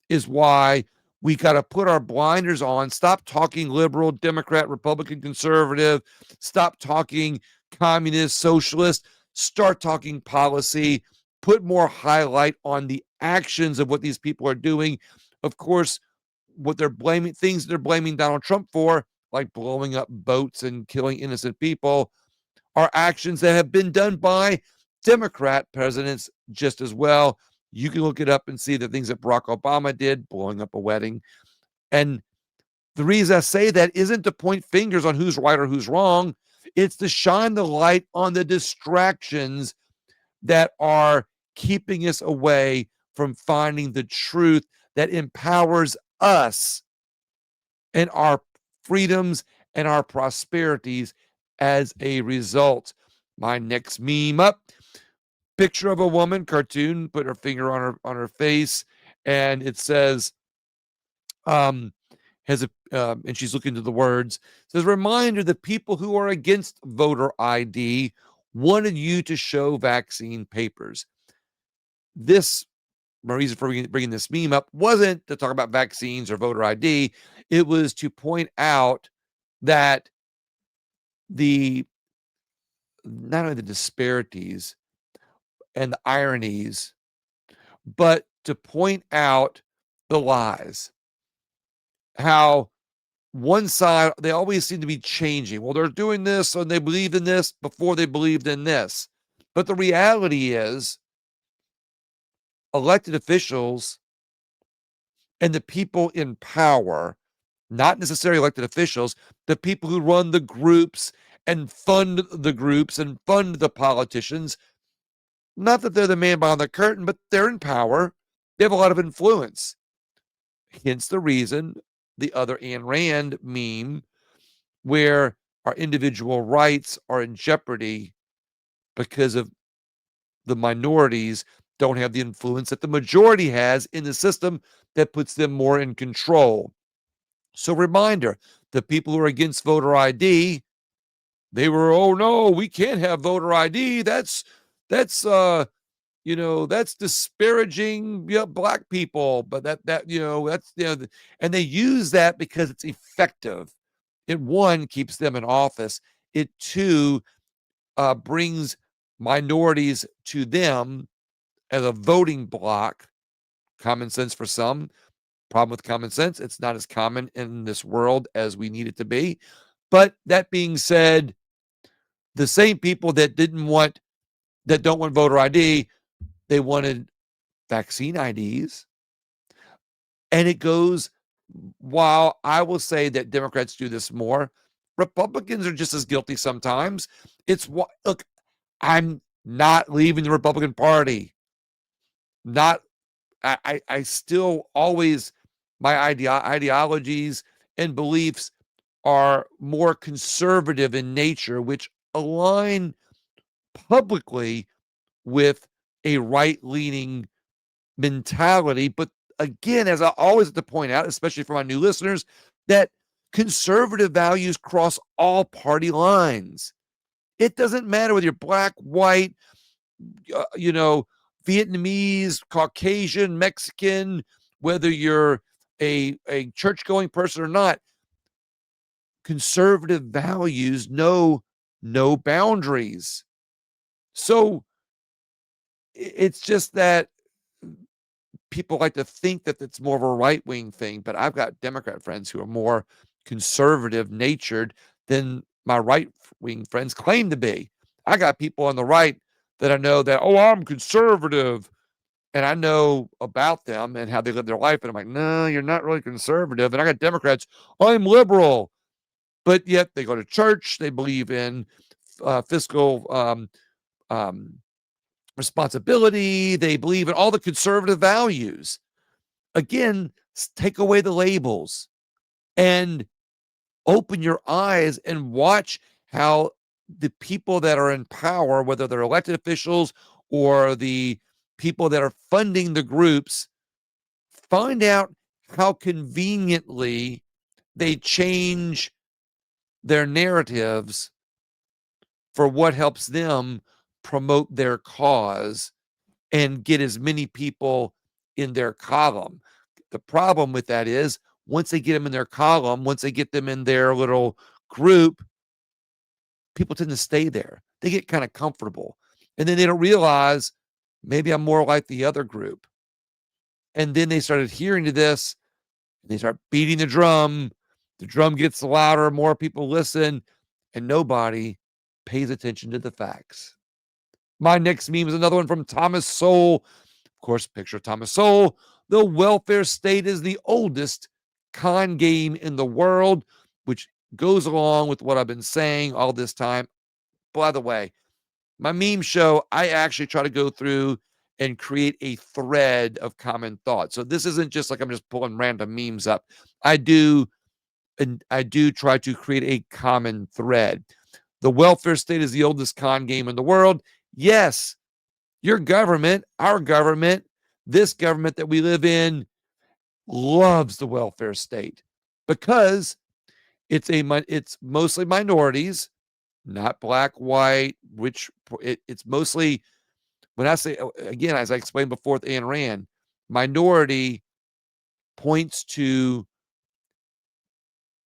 is why we got to put our blinders on, stop talking liberal, Democrat, Republican, conservative, stop talking communist, socialist, start talking policy, put more highlight on the actions of what these people are doing. Of course, what they're blaming, things they're blaming Donald Trump for, like blowing up boats and killing innocent people, are actions that have been done by Democrat presidents just as well. You can look it up and see the things that Barack Obama did, blowing up a wedding. And the reason I say that isn't to point fingers on who's right or who's wrong. It's to shine the light on the distractions that are keeping us away from finding the truth that empowers us and our freedoms and our prosperities as a result. My next meme up. Picture of a woman, cartoon, put her finger on her face, and it says, um, has a and she's looking to the words. It says, "Reminder: the people who are against voter ID wanted you to show vaccine papers." This My reason for bringing this meme up wasn't to talk about vaccines or voter ID. It was to point out that the not only the disparities and the ironies, but to point out the lies. How one side, they always seem to be changing. Well, they're doing this and they believed in this before they believed in this. But the reality is, elected officials and the people in power, not necessarily elected officials, the people who run the groups and fund the groups and fund the politicians, not that they're the man behind the curtain, but they're in power. They have a lot of influence. Hence the reason the other Ayn Rand meme, where our individual rights are in jeopardy because of the minorities don't have the influence that the majority has in the system that puts them more in control. So, reminder: the people who are against voter ID, they were, oh no, we can't have voter ID. That's disparaging, black people. But and they use that because it's effective. It one keeps them in office. It two brings minorities to them as a voting block. Common sense for some. Problem with common sense, it's not as common in this world as we need it to be. But that being said, the same people that don't want voter ID, they wanted vaccine IDs. And it goes, while I will say that Democrats do this more, Republicans are just as guilty sometimes. It's what, look, I'm not leaving the Republican Party. Not, I still always, my ideologies and beliefs are more conservative in nature, which align publicly with a right leaning mentality. But again, as I always have to point out, especially for my new listeners, that conservative values cross all party lines. It doesn't matter whether you're black, white, uh, you know, Vietnamese, Caucasian, Mexican, whether you're a church going person or not. Conservative values know no boundaries. So it's just that people like to think that it's more of a right wing thing, but I've got Democrat friends who are more conservative natured than my right wing friends claim to be. I got people on the right that I know that, oh, I'm conservative. And I know about them and how they live their life. And I'm like, no, you're not really conservative. And I got Democrats, I'm liberal. But yet they go to church. They believe in fiscal um, responsibility. They believe in all the conservative values. Again, take away the labels and open your eyes and watch how the people that are in power, whether they're elected officials or the people that are funding the groups, find out how conveniently they change their narratives for what helps them promote their cause and get as many people in their column. The problem with that is, once they get them in their column, once they get them in their little group, people tend to stay there. They get kind of comfortable. And then they don't realize, maybe I'm more like the other group. And then they start adhering to this, and they start beating the drum. The drum gets louder, more people listen, and nobody pays attention to the facts. My next meme is another one from Thomas Sowell. Of course, picture of Thomas Sowell. The welfare state is the oldest con game in the world, which goes along with what I've been saying all this time. By the way, my meme show, I actually try to go through and create a thread of common thought. So this isn't just like I'm just pulling random memes up. I do I do try to create a common thread. The welfare state is the oldest con game in the world. Yes, Your government, our government, this government that we live in loves the welfare state because it's mostly minorities, not black, white, which it's mostly when I say again, as I explained before with Ayn Rand, minority points to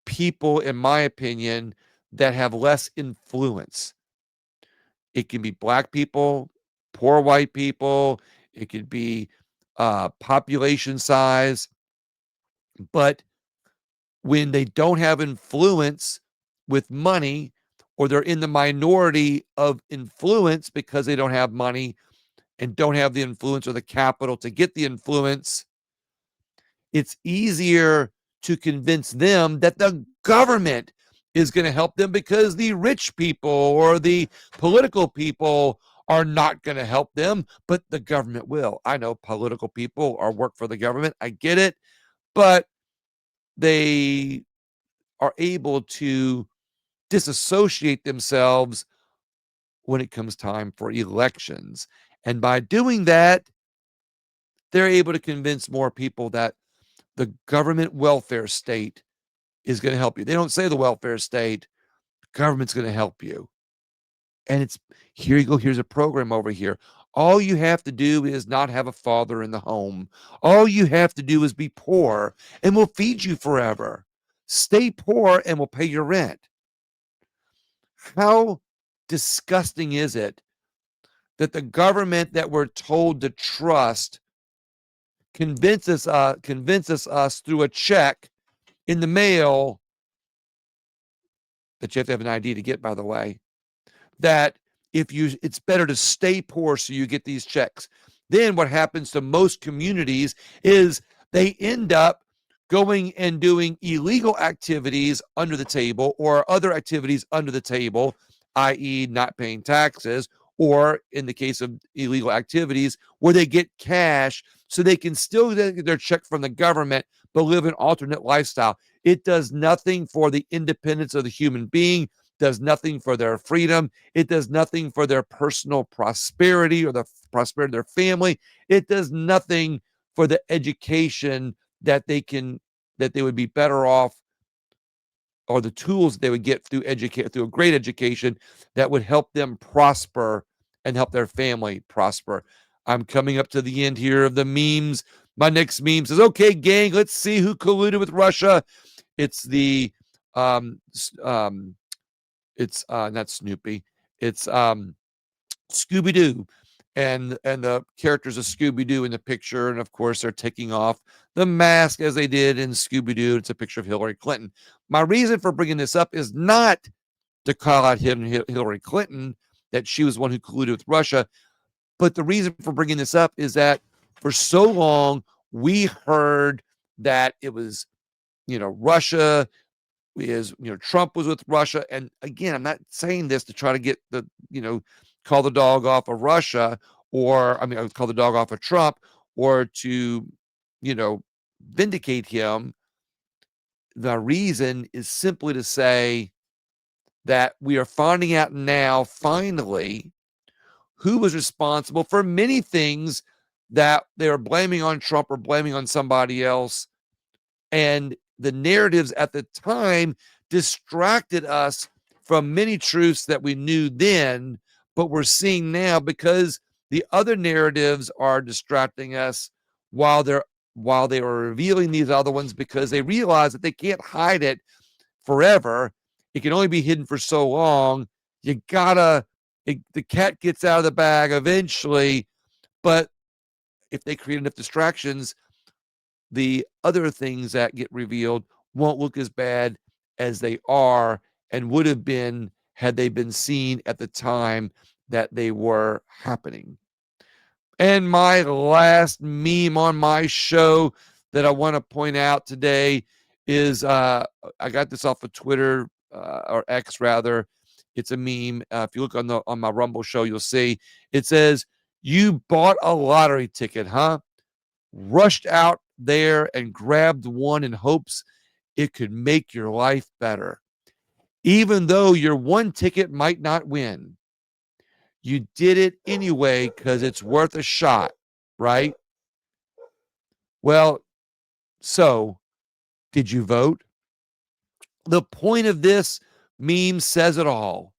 people, in my opinion, that have less influence. It can be black people, poor white people, it could be population size, but when they don't have influence with money or they're in the minority of influence because they don't have money and don't have the influence or the capital to get the influence, it's easier to convince them that the government is going to help them because the rich people or the political people are not going to help them, but the government will. I know political people are work for the government. I get it, but they are able to disassociate themselves when it comes time for elections. And by doing that, they're able to convince more people that the government welfare state is going to help you. They don't say the welfare state, government's going to help you. And it's here you go. Here's a program over here. All you have to do is not have a father in the home. All you have to do is be poor and we'll feed you forever. Stay poor and we'll pay your rent. How disgusting is it that the government that we're told to trust convinces us through a check in the mail that you have to have an ID to get, by the way, that it's better to stay poor so you get these checks. Then what happens to most communities is they end up going and doing illegal activities under the table or other activities under the table, i.e., not paying taxes, or in the case of illegal activities, where they get cash so they can still get their check from the government but live an alternate lifestyle. It does nothing for the independence of the human being, does nothing for their freedom. It does nothing for their personal prosperity or the prosperity of their family. It does nothing for the education that they would be better off, or the tools they would get through a great education that would help them prosper and help their family prosper. I'm coming up to the end here of the memes. My next meme says, "Okay, gang, let's see who colluded with Russia." It's the it's not Snoopy. It's Scooby Doo, and the characters of Scooby Doo in the picture, and of course they're taking off the mask as they did in Scooby Doo. It's a picture of Hillary Clinton. My reason for bringing this up is not to call out Hillary Clinton, that she was one who colluded with Russia, but the reason for bringing this up is that for so long we heard that it was, Russia is, Trump was with Russia. And again, I'm not saying this to try to get call the dog off of Russia, or I mean, I would call the dog off of Trump, or to, you know, vindicate him. The reason is simply to say that we are finding out now, finally, who was responsible for many things that they were blaming on Trump or blaming on somebody else. And the narratives at the time distracted us from many truths that we knew then, but we're seeing now because the other narratives are distracting us while they were revealing these other ones, because they realize that they can't hide it forever. It can only be hidden for so long. The cat gets out of the bag eventually, but if they create enough distractions, the other things that get revealed won't look as bad as they are and would have been had they been seen at the time that they were happening. And my last meme on my show that I want to point out today is I got this off of Twitter, or X rather. It's a meme. If you look on my Rumble show, you'll see it says, "You bought a lottery ticket, huh? Rushed out there and grabbed one in hopes it could make your life better. Even though your one ticket might not win, You did it anyway because it's worth a shot, right? Well, so did you vote? The point of this meme says it all.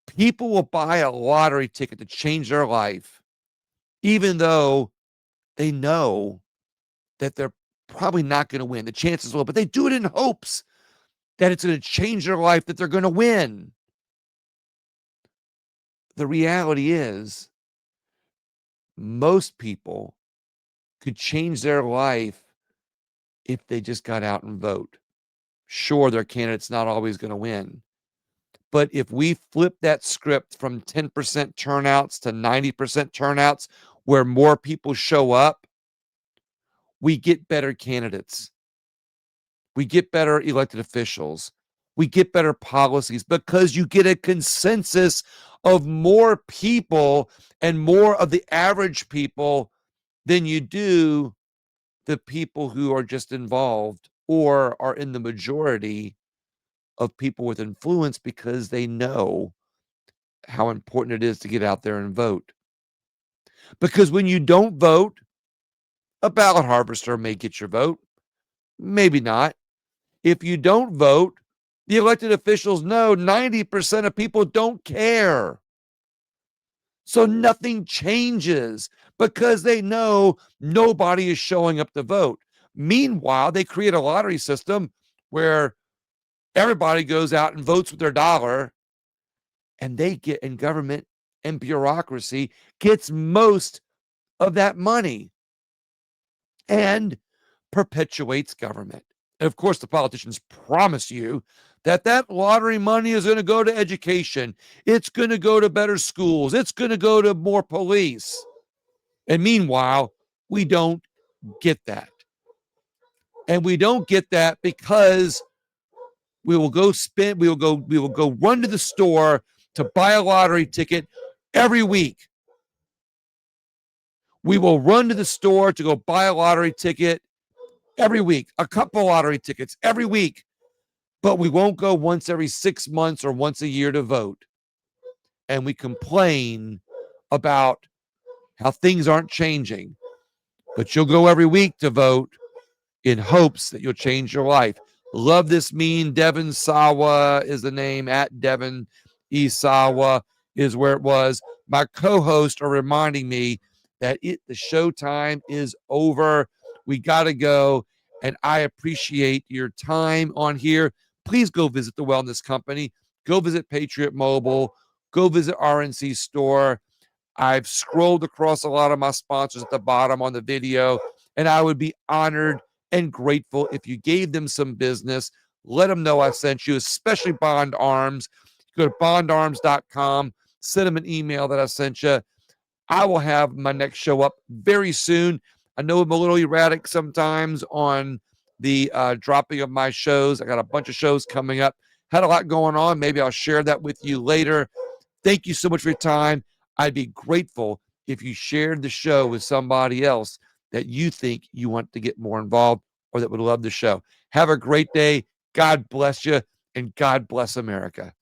People will buy a lottery ticket to change their life, even though they know that they're probably not going to win. The chances are low, but they do it in hopes that it's going to change their life, that they're going to win. The reality is, most people could change their life if they just got out and vote. Sure, their candidate's not always going to win. But if we flip that script from 10% turnouts to 90% turnouts, where more people show up, we get better candidates. We get better elected officials. We get better policies because you get a consensus of more people and more of the average people than you do the people who are just involved or are in the majority of people with influence because they know how important it is to get out there and vote. Because when you don't vote, a ballot harvester may get your vote, maybe not. If you don't vote, the elected officials know 90% of people don't care. So nothing changes because they know nobody is showing up to vote. Meanwhile, they create a lottery system where everybody goes out and votes with their dollar, and they get in government and bureaucracy gets most of that money and perpetuates government. And of course, the politicians promise you that that lottery money is going to go to education. It's going to go to better schools. It's going to go to more police. And meanwhile, we don't get that. And we don't get that because we will go run to the store to buy a lottery ticket every week. We will run to the store to go buy a lottery ticket every week, a couple lottery tickets every week, but we won't go once every 6 months or once a year to vote. And we complain about how things aren't changing, but you'll go every week to vote in hopes that you'll change your life. Love this meme. Devin Sawa is the name, at Devin E. Sawa is where it was. My co-hosts are reminding me that the show time is over. We got to go. And I appreciate your time on here. Please go visit the Wellness Company. Go visit Patriot Mobile. Go visit RNC Store. I've scrolled across a lot of my sponsors at the bottom on the video, and I would be honored and grateful if you gave them some business. Let them know I sent you, especially Bond Arms. Go to bondarms.com, send them an email that I sent you. I will have my next show up very soon. I know I'm a little erratic sometimes on the dropping of my shows. I got a bunch of shows coming up. Had a lot going on. Maybe I'll share that with you later. Thank you so much for your time. I'd be grateful if you shared the show with somebody else that you think you want to get more involved or that would love the show. Have a great day. God bless you, and God bless America.